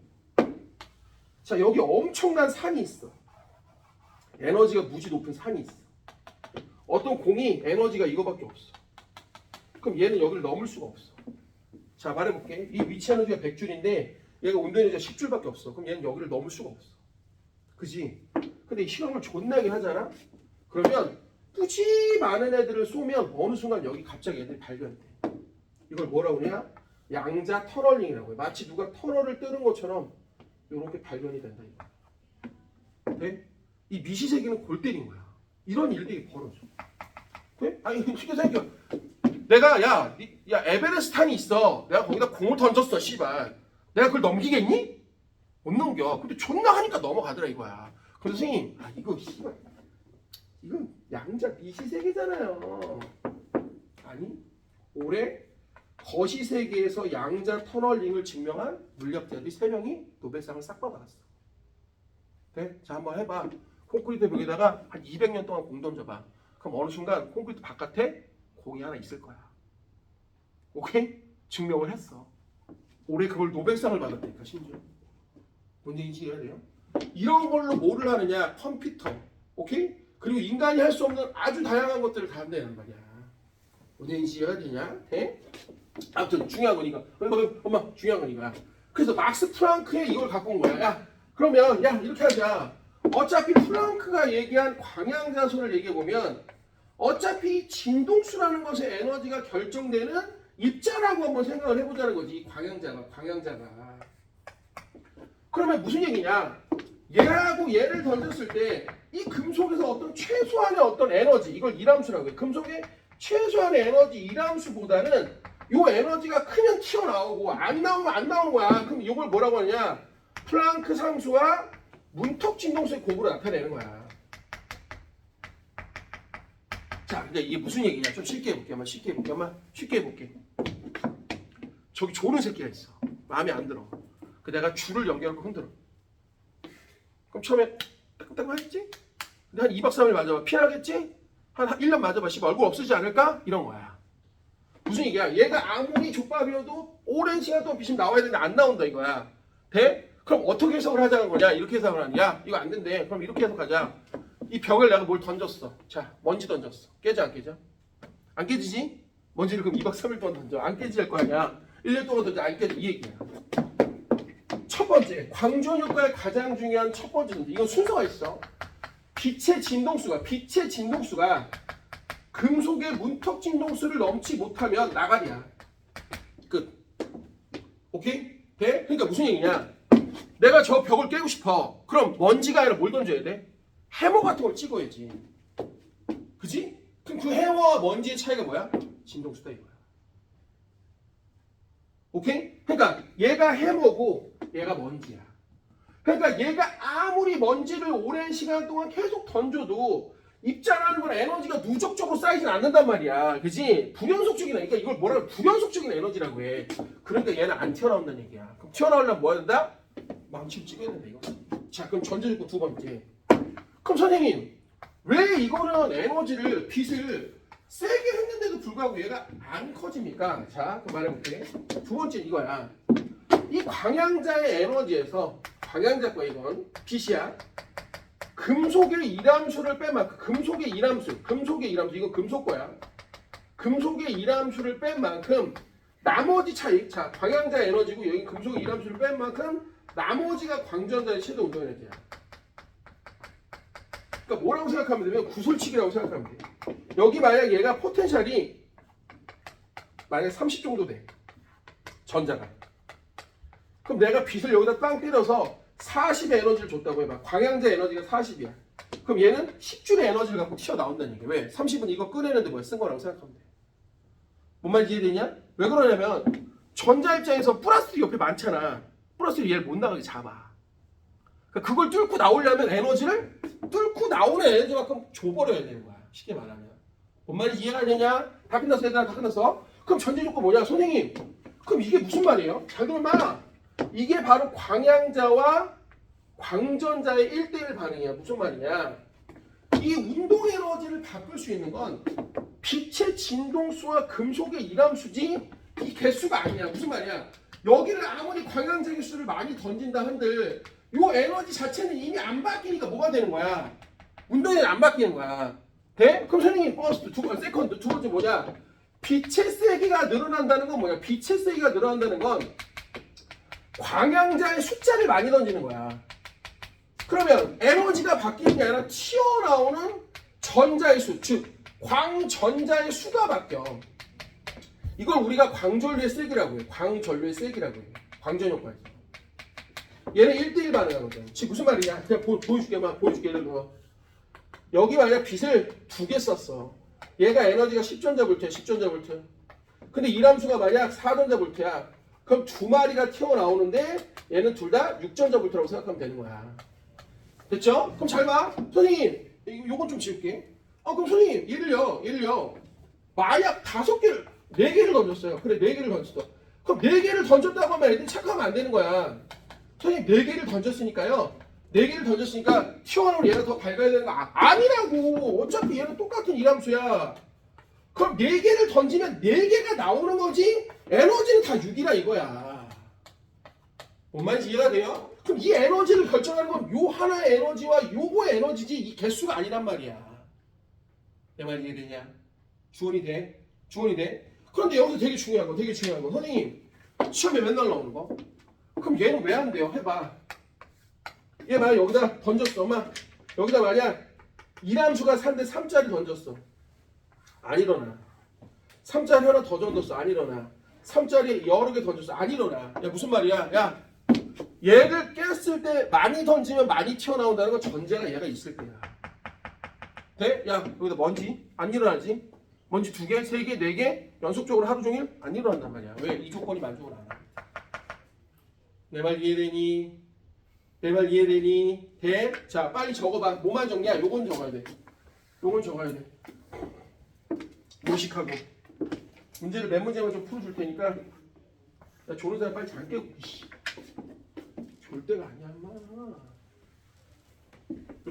자, 여기 엄청난 산이 있어. 에너지가 무지 높은 산이 있어. 어떤 공이 에너지가 이거밖에 없어. 그럼 얘는 여기를 넘을 수가 없어. 자, 말해볼게. 이 위치 에너지가 100줄인데 얘가 운동 에너지가 10줄밖에 없어. 그럼 얘는 여기를 넘을 수가 없어. 그지? 근데 이 실험을 존나게 하잖아? 그러면 뿌지 많은 애들을 쏘면 어느 순간 여기 갑자기 애들이 발견돼. 이걸 뭐라고 그러냐? 양자 터널링이라고 해. 마치 누가 터널을 뚫은 것처럼 이렇게 발견이 된다. 이거. 네? 이 미시세계는 골 때린 거야. 이런 일들이 벌어져. 네? 아니 쉽게 생각해. 내가 야 에베레스트산이 있어. 내가 거기다 공을 던졌어. 씨발. 내가 그걸 넘기겠니? 못 넘겨. 근데 존나 하니까 넘어가더라 이거야. 그래서 선생님, 이거 씨발, 이건 양자 미시세계잖아요. 아니, 올해 거시 세계에서 양자 터널링을 증명한 물리학자들이 3명이 노벨상을 싹 받았어. 네? 자, 한번 해봐. 콘크리트 벽에다가 한 200년 동안 공 던져봐. 그럼 어느 순간 콘크리트 바깥에 공이 하나 있을 거야. 오케이? 증명을 했어. 올해 그걸 노벨상을 받았다니까, 심지어. 뭔지 인지해야 돼요? 이런 걸로 뭐를 하느냐? 컴퓨터. 오케이? 그리고 인간이 할 수 없는 아주 다양한 것들을 다 한다는 말이야. 뭔지 인지해야 되냐? 돼? 아무튼 중요한 건 이거. 엄마, 중요한 건 이거야. 그래서 막스 플랑크의 이걸 갖고 온 거야. 야, 그러면 야 이렇게 하자. 어차피 플랑크가 얘기한 광양자소를 얘기해보면 어차피 진동수라는 것의 에너지가 결정되는 입자라고 한번 생각을 해보자는 거지. 이 광양자가. 그러면 무슨 얘기냐? 얘하고 얘를 던졌을 때 이 금속에서 어떤 최소한의 어떤 에너지, 이걸 이람수라고 해요. 금속의 최소한의 에너지 이람수보다는 요 에너지가 크면 튀어나오고 안 나오면 안 나오는 거야. 그럼 이걸 뭐라고 하느냐? 플랑크 상수와 문턱 진동수의 곱으로 나타내는 거야. 자, 근데 이게 무슨 얘기냐? 좀 쉽게 해볼게. 쉽게 해볼게. 저기 조는 새끼가 있어. 마음에 안 들어. 그 내가 줄을 연결하고 흔들어. 그럼 처음에 따끔따끔 하겠지? 근데 한 2박 3일 맞아봐. 피하겠지? 한 1년 맞아봐. 씨발 얼굴 없어지지 않을까? 이런 거야. 무슨 얘기야? 얘가 아무리 족밥이어도 오랜 시간 동안 빛이 나와야 되는데 안 나온다 이거야. 돼? 그럼 어떻게 해석을 하자는 거냐? 이렇게 해석을 하냐? 야, 이거 안 된대. 그럼 이렇게 해석하자. 이 벽을 내가 뭘 던졌어. 자, 먼지 던졌어. 깨져 안 깨져? 안 깨지지? 먼지를 그럼 2박 3일 동안 던져. 안 깨질 거 아니야? 1년 동안 던져. 안 깨져. 이 얘기야. 첫 번째, 광전 효과의 가장 중요한 첫 번째인데 이건 순서가 있어. 빛의 진동수가 금속의 문턱 진동수를 넘지 못하면 나가리야. 끝. 오케이? 돼? 그러니까 무슨 얘기냐? 내가 저 벽을 깨고 싶어. 그럼 먼지가 아니라 뭘 던져야 돼? 해머 같은 걸 찍어야지. 그지? 그럼 그 해머와 먼지의 차이가 뭐야? 진동수다 이거야. 오케이? 그러니까 얘가 해머고 얘가 먼지야. 그러니까 얘가 아무리 먼지를 오랜 시간 동안 계속 던져도 입자라는 건 에너지가 누적적으로 쌓이진 않는단 말이야. 그지? 불연속적인, 그러니까 이걸 뭐라고 불연속적인 에너지라고 해. 그러니까 얘는 안 튀어나온다는 얘기야. 그럼 튀어나오려면 뭐 해야 된다? 망치를 찍어야 된다 이거. 자, 그럼 전제조건 두 번째. 그럼 선생님, 왜 이거는 에너지를, 빛을 세게 했는데도 불구하고 얘가 안 커집니까? 자, 그럼 말해볼게. 두 번째 이거야. 이 광양자의 에너지에서, 광양자 거야 이건, 빛이야. 금속의 이람수를 뺀 만큼, 금속의 이람수, 이거 금속 거야. 금속의 이람수를 뺀 만큼 나머지 차이, 자, 광양자 에너지고 여기 금속의 이람수를 뺀 만큼 나머지가 광전자의 최대 운동 에너지야. 그러니까 뭐라고 생각하면 되면 구슬치기라고 생각하면 돼. 여기 만약 얘가 포텐셜이 만약 30 정도 돼. 전자가. 그럼 내가 빛을 여기다 땅 때려서 40의 에너지를 줬다고 해봐. 광양자 에너지가 40이야. 그럼 얘는 10줄의 에너지를 갖고 튀어나온다는 얘기야. 왜? 30은 이거 꺼내는데 뭐야? 쓴 거라고 생각하면 돼. 뭔 말인지 이해되냐? 왜 그러냐면 전자 입장에서 플러스 옆에 많잖아. 플러스를 얘를 못 나가게 잡아. 그러니까 그걸 뚫고 나오려면 에너지를 뚫고 나오는 에너지만큼 줘버려야 되는 거야. 쉽게 말하면. 뭔 말인지 이해가 되냐? 다 끝났어 얘들아. 다 끝났어? 그럼 전제 조건 뭐냐? 선생님 그럼 이게 무슨 말이에요? 잘 들어봐. 이게 바로 광양자와 광전자의 1대1 반응이야. 무슨 말이냐? 이 운동 에너지를 바꿀 수 있는 건 빛의 진동수와 금속의 이람수지 이 개수가 아니야. 무슨 말이야? 여기를 아무리 광양자 개수를 많이 던진다 한들 요 에너지 자체는 이미 안 바뀌니까 뭐가 되는 거야? 운동이 안 바뀌는 거야. 돼? 그럼 선생님 퍼스트 세컨드 두 번째 뭐냐? 빛의 세기가 늘어난다는 건 뭐야? 빛의 세기가 늘어난다는 건 광양자의 숫자를 많이 던지는 거야. 그러면 에너지가 바뀌는 게 아니라 튀어나오는 전자의 수, 즉 광전자의 수가 바뀌어. 이걸 우리가 광전류의 세기라고 해요. 광전류의 세기라고 해요. 광전 효과에서. 얘는 1대1 반응하거든. 지금 무슨 말이냐? 그냥 보여줄게. 예를 들어. 여기 만약 빛을 2개 썼어. 얘가 에너지가 10전자 볼트야. 10전자 볼트. 근데 이람수가 만약 4전자 볼트야. 그럼 2마리가 튀어나오는데 얘는 둘 다 6전자 볼트라고 생각하면 되는 거야. 됐죠? 그럼 잘 봐. 선생님, 요건 좀 지울게. 그럼 선생님, 예를요. 만약 5개를, 4개를 던졌어요. 그래 4개를 던졌어. 그럼 4개를 던졌다고 하면 애들이 착각하면 안 되는 거야. 선생님 4개를 던졌으니까요. 4개를 던졌으니까 T1으로 얘가 더 밝아야 되는 거 아니라고. 어차피 얘는 똑같은 이함수야. 그럼 4개를 던지면 4개가 나오는 거지 에너지는 다 6이라 이거야. 뭔 말인지 이해가 돼요? 그럼 이 에너지를 결정하는 건 요 하나의 에너지와 요거의 에너지지 이 개수가 아니란 말이야. 내 말 이해되냐? 주원이 돼? 주원이 돼? 그런데 여기서 되게 중요한 거 선생님 시험에 맨날 나오는 거 그럼 얘는 왜 안 돼요? 해봐. 얘 만약 여기다 던졌어 엄마 여기다 만약 이함수가 3대 3짜리 던졌어 안 일어나. 3짜리 하나 더 던졌어 안 일어나. 3짜리 여러 개 던졌어 안 일어나. 야 무슨 말이야? 야 얘를 깼을 때 많이 던지면 많이 튀어나온다는 건 전제가 얘가 있을 때야. 돼? 야 여기다 먼지 안 일어나지? 먼지 2개, 3개, 4개 연속적으로 하루 종일 안 일어난단 말이야. 왜? 이 조건이 만족을 안 해. 내 말 이해되니? 내 말 이해되니? 돼? 자 빨리 적어봐. 뭐만 적냐? 요건 적어야 돼. 요건 적어야 돼. 무식하고 문제를 몇 문제만 좀 풀어줄 테니까 야 조는 사람 빨리 잠 깨고 졸 때가 아니야 인마.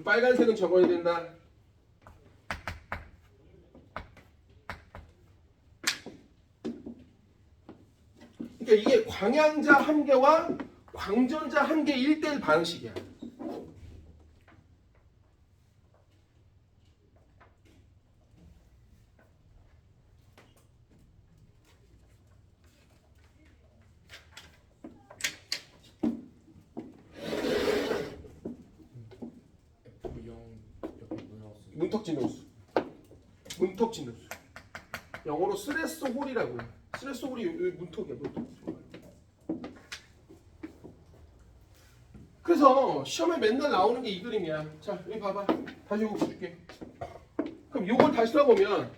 빨간색은 적어야 된다. 그러니까 이게 광양자 한 개와 광전자 한 개 1대1 방식이야. 문턱진동수. 문턱진동수. 영어로 스레스 홀이라고 해. 스레스 홀이 문턱이야. 문턱. 그래서 시험에 맨날 나오는 게 이 그림이야. 자 여기 봐봐. 다시 이거 보여줄게. 그럼 이걸 다시 써보면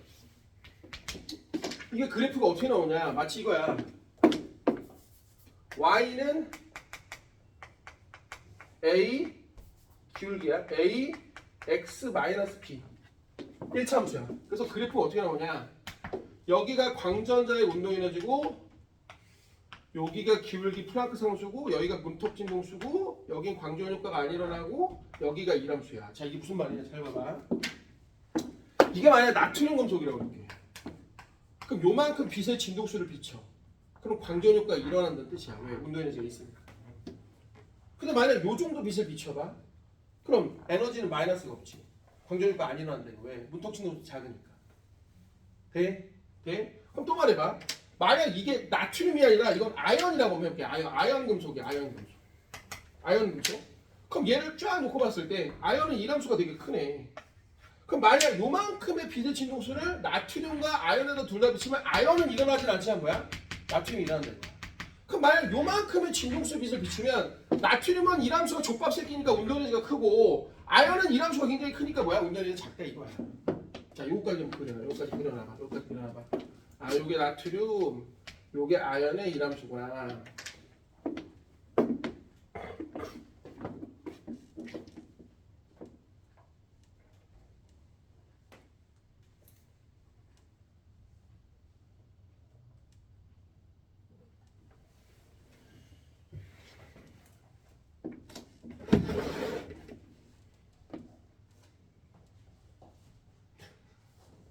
이게 그래프가 어떻게 나오냐. 마치 이거야. y는 a 기울기야. a x 마이너스 p 1차함수야. 그래서 그래프가 어떻게 나오냐. 여기가 광전자의 운동에너지고 여기가 기울기 플랑크 상수고 여기가 문턱진동수고 여긴 광전 효과가 안 일어나고 여기가 이함수야. 자 이게 무슨 말이냐 잘 봐봐. 이게 만약 나트륨 금속이라고 할게. 그럼 요만큼 빛의 진동수를 비춰. 그럼 광전 효과가 일어난다는 뜻이야. 왜? 운동에너지가 있으니까. 근데 만약 요 정도 빛을 비춰봐. 그럼 에너지는 마이너스가 없지. 광전 효과 안 일어난다 이거. 왜? 문턱진동수 작으니까. 돼? 돼? 그럼 또 말해봐. 만약 이게 나트륨이 아니라 이건 아연이라고 하면 아연 금속이야. 아연 금속. 아연 금속. 그럼 얘를 쫙 놓고 봤을 때 아연은 이함수가 되게 크네. 그럼 만약 요만큼의 빛의 진동수를 나트륨과 아연에다 둘 다 비치면 아연은 일어나질 않지 뭐야? 나트륨이 일어난다 이거야. 그럼 만약 요만큼의 진동수 빛을 비추면 나트륨은 이함수가 족밥 새끼니까 운동에너지가 크고 아연은 이함수가 굉장히 크니까 뭐야? 운동에너지가 작다 이거야. 자 요거까지 좀 그려놔. 요거까지 그려놔봐. 요거까지 그려놔봐. 아 요게 나트륨 요게 아연의 이함수구나.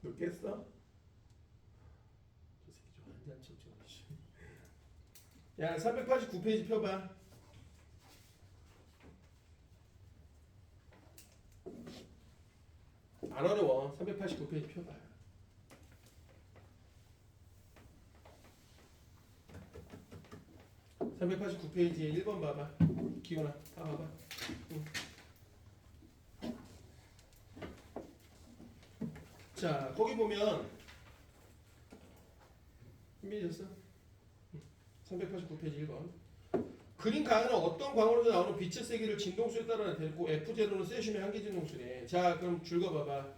너 깼어? 야 389페이지 펴봐. 안 어려워. 389페이지 펴봐. (389페이지에) 1번 봐봐. 기훈아 다 봐봐. 응. 자 거기 보면 준비됐어? 389페이지 1번. 그린 강은 어떤 광으로서 나오는 빛의 세기를 진동수에 따라 나타냈고 F0는 세슘의 한계 진동수래. 자 그럼 줄거봐봐.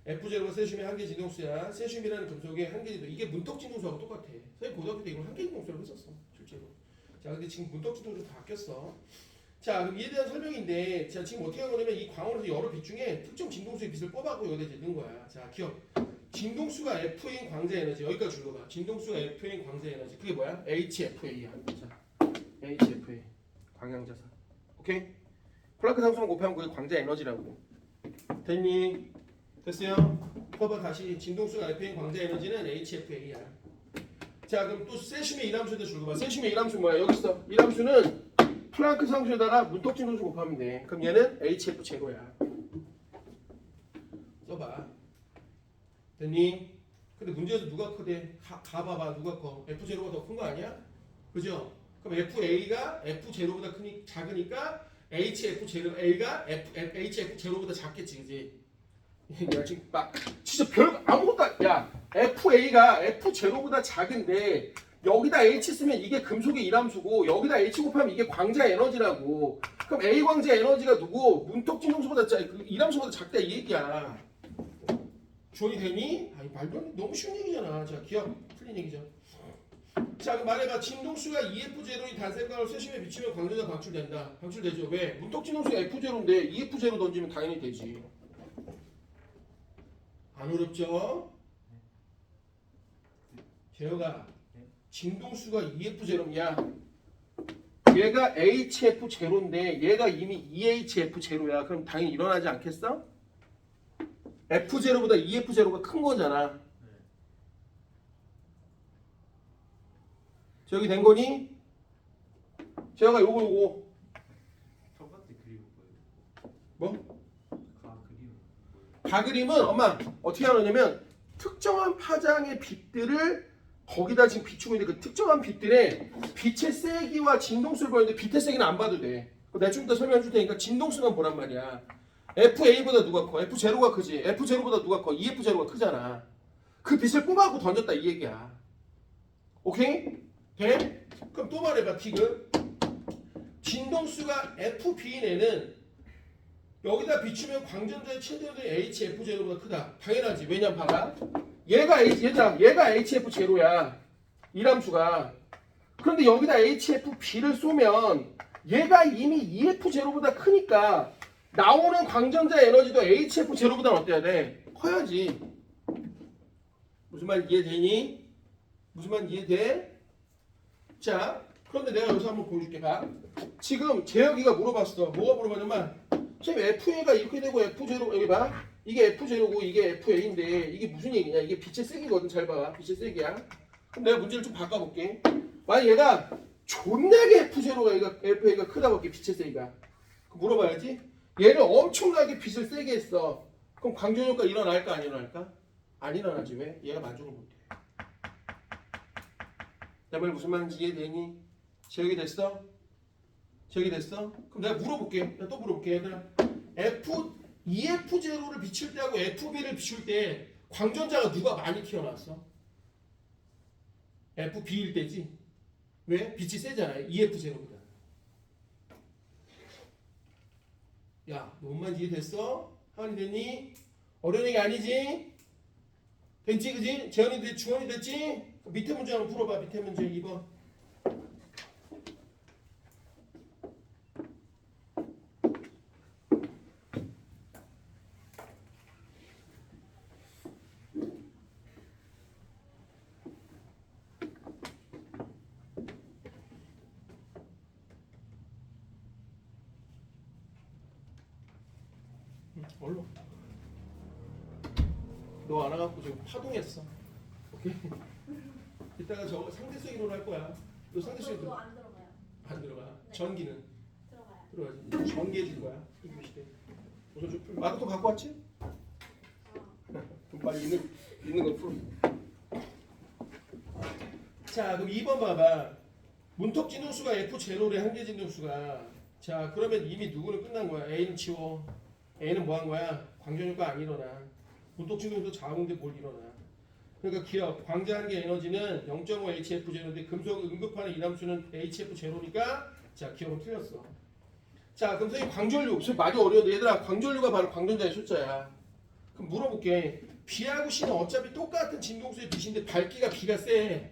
F0가 세슘의 한계 진동수야. 세슘이라는 금속의 한계 진동. 이게 문턱 진동수하고 똑같아. 선생님 고등학교 때 이걸 한계 진동수라고 했었어 실제로. 자 근데 지금 문턱 진동수 바뀌었어. 자 그럼 이에 대한 설명인데 자 지금 어떻게 한 거냐면 이 광원에서 여러 빛 중에 특정 진동수의 빛을 뽑아고 여기다 넣은 거야. 자 기억. 진동수가 F인 광자 에너지 여기까지 줄 거봐. 진동수가 F인 광자 에너지 그게 뭐야? HFA야. HFA 광양자산. 오케이? 플랑크 상수만 곱하면 그게 광자 에너지라고. 됐니? 됐어요? 봐봐 다시 진동수가 F인 광자 에너지는 HFA야. 자 그럼 또 세슘의 일함수에다 줄 거봐. 세슘의 일함수 뭐야? 여기 있어. 일함수는 플랑크 상수에다가 문톡 진동수 곱하면 돼. 그럼 얘는 HF 제로야. 써봐. 됐니? 근데 문제에서 누가 크대? 가봐봐 누가 커? F0가 더 큰 거 아니야? 그죠? 그럼 FA가 F0보다 작으니까 HF0, A가 HF0보다 작겠지 그지? 야 지금 막 진짜 별 아무것도 야 FA가 F0보다 작은데 여기다 H 쓰면 이게 금속의 일함수고 여기다 H 곱하면 이게 광자 에너지라고. 그럼 A 광자 에너지가 누구? 문톡 진동수보다 일함수보다 작다 이 얘기야. 주원이 되니? 아니 말도 안 돼. 너무 쉬운 얘기잖아. 자 기억 틀린 얘기죠. 자 그럼 말해봐. 진동수가 EF0인 단색광을 세심에 비추면 광전자 방출된다. 방출되죠. 왜? 문톡 진동수가 F0인데 EF0 던지면 당연히 되지. 안 어렵죠? 재혁아 진동수가 EF0야. 얘가 HF0인데 얘가 이미 EHF0야. 그럼 당연히 일어나지 않겠어? F0보다 EF0가 큰 거잖아. 저기 된 거니? 재혁아 요거 똑같이 그리고 뭐? 그리고 가그림은 엄마 어떻게 하느냐면 특정한 파장의 빛들을 거기다 지금 비추고 있는 그 특정한 빛들의 빛의 세기와 진동수를 보는데 빛의 세기는 안 봐도 돼. 내가 좀 이따 설명해 줄 테니까 진동수만 보란 말이야. FA보다 누가 커? F0가 크지. F0보다 누가 커? EF0가 크잖아. 그 빛을 뽑아갖고 던졌다 이 얘기야. 오케이? 돼? 그럼 또 말해봐 티그. 진동수가 FB인 애는 여기다 비추면 광전자의 최대는 HF0보다 크다. 당연하지. 왜냐면 봐라. 얘가 HF0야. 일함수가. 그런데 여기다 HFB를 쏘면 얘가 이미 EF0보다 크니까 나오는 광전자 에너지도 HF0보다 어때야 돼? 커야지. 무슨 말 이해되니? 무슨 말 이해돼? 자, 그런데 내가 여기서 한번 보여줄게. 봐. 지금 재혁이가 물어봤어. 뭐가 물어봤냐면 지금 FA가 이렇게 되고 F0 여기 봐. 이게 F0고 이게 FA인데 이게 무슨 얘기냐? 이게 빛의 세기거든. 잘 봐. 빛의 세기야. 그럼 내가 문제를 좀 바꿔볼게. 만약 얘가 존나게 F0가 FA가 크다고 할게. 빛의 세기가. 물어봐야지. 얘를 엄청나게 빛을 세게 했어. 그럼 광전효과 일어날까 안 일어날까? 안 일어나지. 왜? 얘가 만족을 못해. 내 말 무슨 말인지 이해되니? 재혁이 됐어? 재혁이 됐어? 그럼 내가 물어볼게. 내가 또 물어볼게. 얘들아. EF0를 비출 때하고 FB를 비출 때 광전자가 누가 많이 튀어나왔어? FB일 때지. 왜? 빛이 세잖아. EF0보다. 야, 뭔 말인지 이해됐어? 하은이 됐니? 어려운 얘기 아니지? 됐지 그지? 재현이 됐지? 주원이 됐지? 밑에 문제 한번 풀어봐. 밑에 문제 2번. 얼른. 너 안 와갖고 지금 파동했어. 오케이? 이따가 저 상대성 이론 할 거야. 너 상대성 이론 안 들어가요. 안 들어가. 네. 전기는 들어가요. 들어가지. 전기해 줄 거야. 이거 시대. 우선 좀 마도 또 갖고 왔지? 좀 빨리 있는 거 풀어. 자, 그럼 2번 봐봐. 문톡 진동수가 F0래 한계 진동수가. 자, 그러면 이미 누구는 끝난 거야. A는 치워. A는 뭐 한 거야? 광전효과 안 일어나. 문톡 진동수 자궁인데 뭘 일어나. 그러니까 기억, 광자한계 에너지는 0.5 HF0인데 금속 응급하는 이람수는 HF0니까 자, 기억은 틀렸어. 자, 그럼 선생님 광전류, 많이 어려운데 얘들아 광전류가 바로 광전자의 숫자야. 그럼 물어볼게. B하고 C는 어차피 똑같은 진동수의 빛인데 밝기가 B가 세.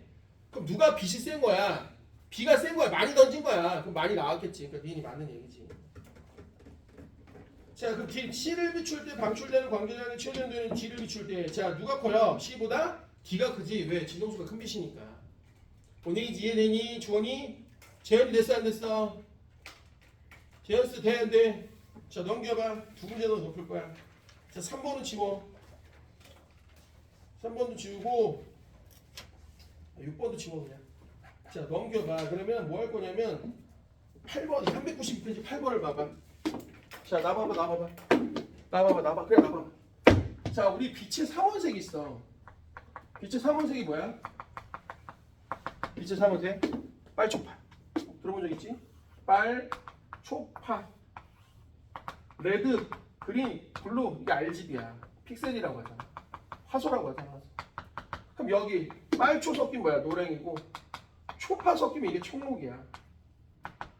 그럼 누가 빛이 센 거야? B가 센 거야. 많이 던진 거야. 그럼 많이 나왔겠지. 그러니까 니은이 맞는 얘기지. 자, 그럼 C를 비출 때 방출되는 광전량이 최대는 D를 비출 때, 자, 누가 커요? C보다 D가 크지. 왜? 진동수가 큰 빛이니까. 본인이 이해되니? 주원이? 재현이 됐어 안 됐어? 재현스 돼 안 돼? 자, 넘겨봐. 두 문제 더 높을 거야. 자, 3번은 지워. 3번도 지우고 6번도 지워 그냥. 자, 넘겨봐. 그러면 뭐 할 거냐면 8번, 392페이지 8번을 봐봐. 자, 나봐봐. 그래, 나봐봐. 자, 우리 빛의 3원색 있어. 빛의 3원색이 뭐야? 빛의 3원색? 빨초파. 들어본 적 있지? 빨초파. 레드, 그린, 블루. 이게 RGB야. 픽셀이라고 하잖아. 화소라고 하잖아. 화소. 그럼 여기 빨초 섞인 뭐야? 노랭이고, 초파 섞이면 이게 청록이야.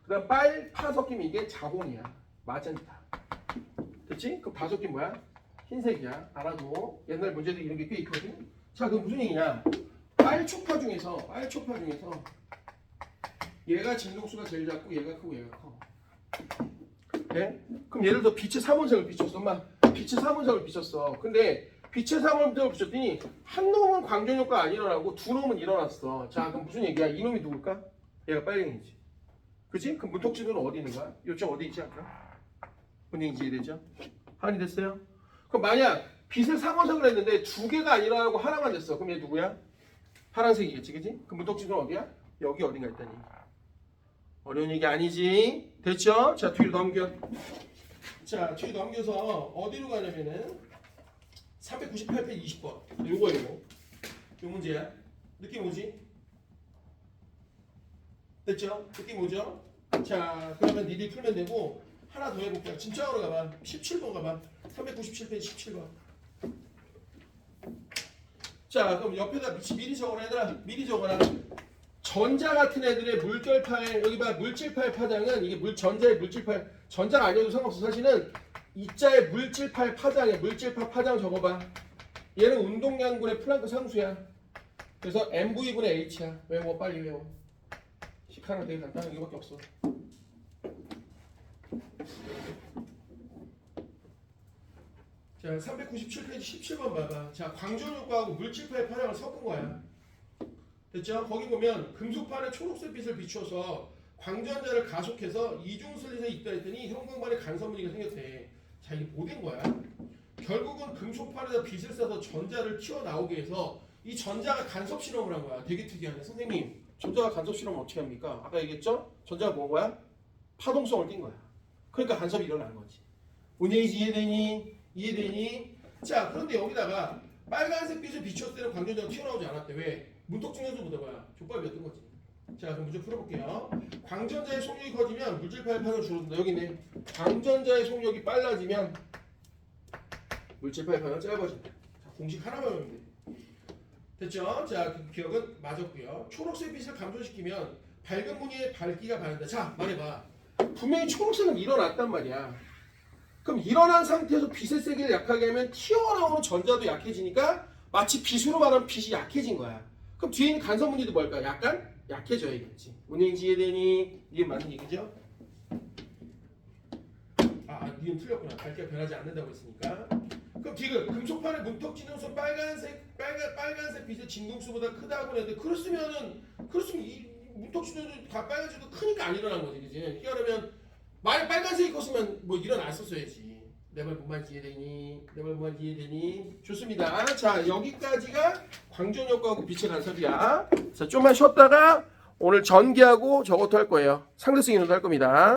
그 다음 빨파 섞이면 이게 자홍이야. 마젠타. 됐지? 그럼 다 섞인 뭐야? 흰색이야. 알아도 옛날 문제도 이런 게 꽤 있거든. 자, 그럼 무슨 얘기냐? 빨초파 중에서 얘가 진동수가 제일 작고 얘가 크고 얘가 커. 네? 그럼 예를 들어 빛의 3원색을 비췄어. 엄마 빛의 3원색을 비췄어. 근데 빛의 3원색을 비췄더니 한 놈은 광전 효과가 안 일어나고 두 놈은 일어났어. 자, 그럼 무슨 얘기야? 이놈이 누굴까? 얘가 빨갱이지. 그치? 그럼 문턱진호는 어디 있는 거야? 요점 어디 있지 않까? 본인이 이해되죠? 하니 됐어요? 그럼 만약 빛의 3원색을 했는데 두 개가 안 일어나고 하나만 됐어. 그럼 얘 누구야? 파란색이겠지, 그치? 그럼 문턱진호는 어디야? 여기 어딘가 있다니. 어려운 얘기 아니지? 됐죠? 자, 뒤로 넘겨. 자, 뒤로 넘겨서 어디로 가냐면은 398페이지 20번. 요거. 요 문제야. 느낌 오지? 됐죠? 느낌 오죠? 자, 그러면 니들이 풀면 되고 하나 더 해볼게요. 진짜로 가봐. 17번 가봐. 397페이지 17번. 자, 그럼 옆에다 미리 적어라 얘들아. 미리 적어라. 전자 같은 애들의 물결파의 여기 봐 물질파의 파장은 이게 전자의 물질파 전자가 아니어도 상관없어. 사실은 이자의 물질파의 파장이야. 물질파 파장 적어봐. 얘는 운동량분의 플랑크 상수야. 그래서 mv분의 h야. 외워 빨리 외워. 식하는 되게 간단한 이거밖에 없어. 자, 397페이지 17번 봐봐. 자, 광전 효과하고 물질파의 파장을 섞은 거야. 됐죠? 거기 보면 금속판에 초록색 빛을 비추어서 광전자를 가속해서 이중슬릿에 입달했더니 형광반의 간섭무늬가 생겼대. 자, 이게 뭐 된 거야? 결국은 금속판에다 빛을 쏴서 전자를 튀어나오게 해서 이 전자가 간섭 실험을 한 거야. 되게 특이하네. 선생님, 전자가 간섭 실험을 어떻게 합니까? 아까 얘기했죠? 전자가 뭔 거야? 파동성을 띈 거야. 그러니까 간섭이 일어나는 거지. 문제이지 이해되니? 자, 그런데 여기다가 빨간색 빛을 비추었을 때는 광전자가 튀어나오지 않았대. 왜? 문턱진호수보다 뭐야? 족발이었던 거지. 자, 그럼 문제 풀어볼게요. 광전자의 속력이 커지면 물질파의 파장이 줄어든다. 여기 있네. 광전자의 속력이 빨라지면 물질파의 파장이 짧아진다. 자, 공식 하나만 외우면 돼. 됐죠? 자, 그 기억은 맞았고요. 초록색 빛을 감소시키면 밝은 무늬의 밝기가 바란다. 자, 말해봐. 분명히 초록색은 일어났단 말이야. 그럼 일어난 상태에서 빛의 세기를 약하게 하면 튀어나오는 전자도 약해지니까 마치 빛으로 말하면 빛이 약해진 거야. 그럼 뒤에 있는 간섭 무늬도 뭘까? 약간 약해져야겠지. 운행지 이해되니? 이게 맞는 얘기죠? 니은 틀렸구나. 밝기가 변하지 않는다고 했으니까. 그럼 지금 금속판의 문턱 진동수 빨간색 빛의 진동수보다 크다고 했는데 그렇으면 이 문턱 진동수 다 빨간색도 크니까 안 일어난 거지, 그지? 그러면 빨간색이 컸으면 뭐 일어났었어야지. 내 말 뭔 말인지 이해되니? 좋습니다. 자, 여기까지가 광전 효과하고 빛의 간섭이야. 자, 좀만 쉬었다가 오늘 전기하고 저것도 할 거예요. 상대성 이론도 할 겁니다.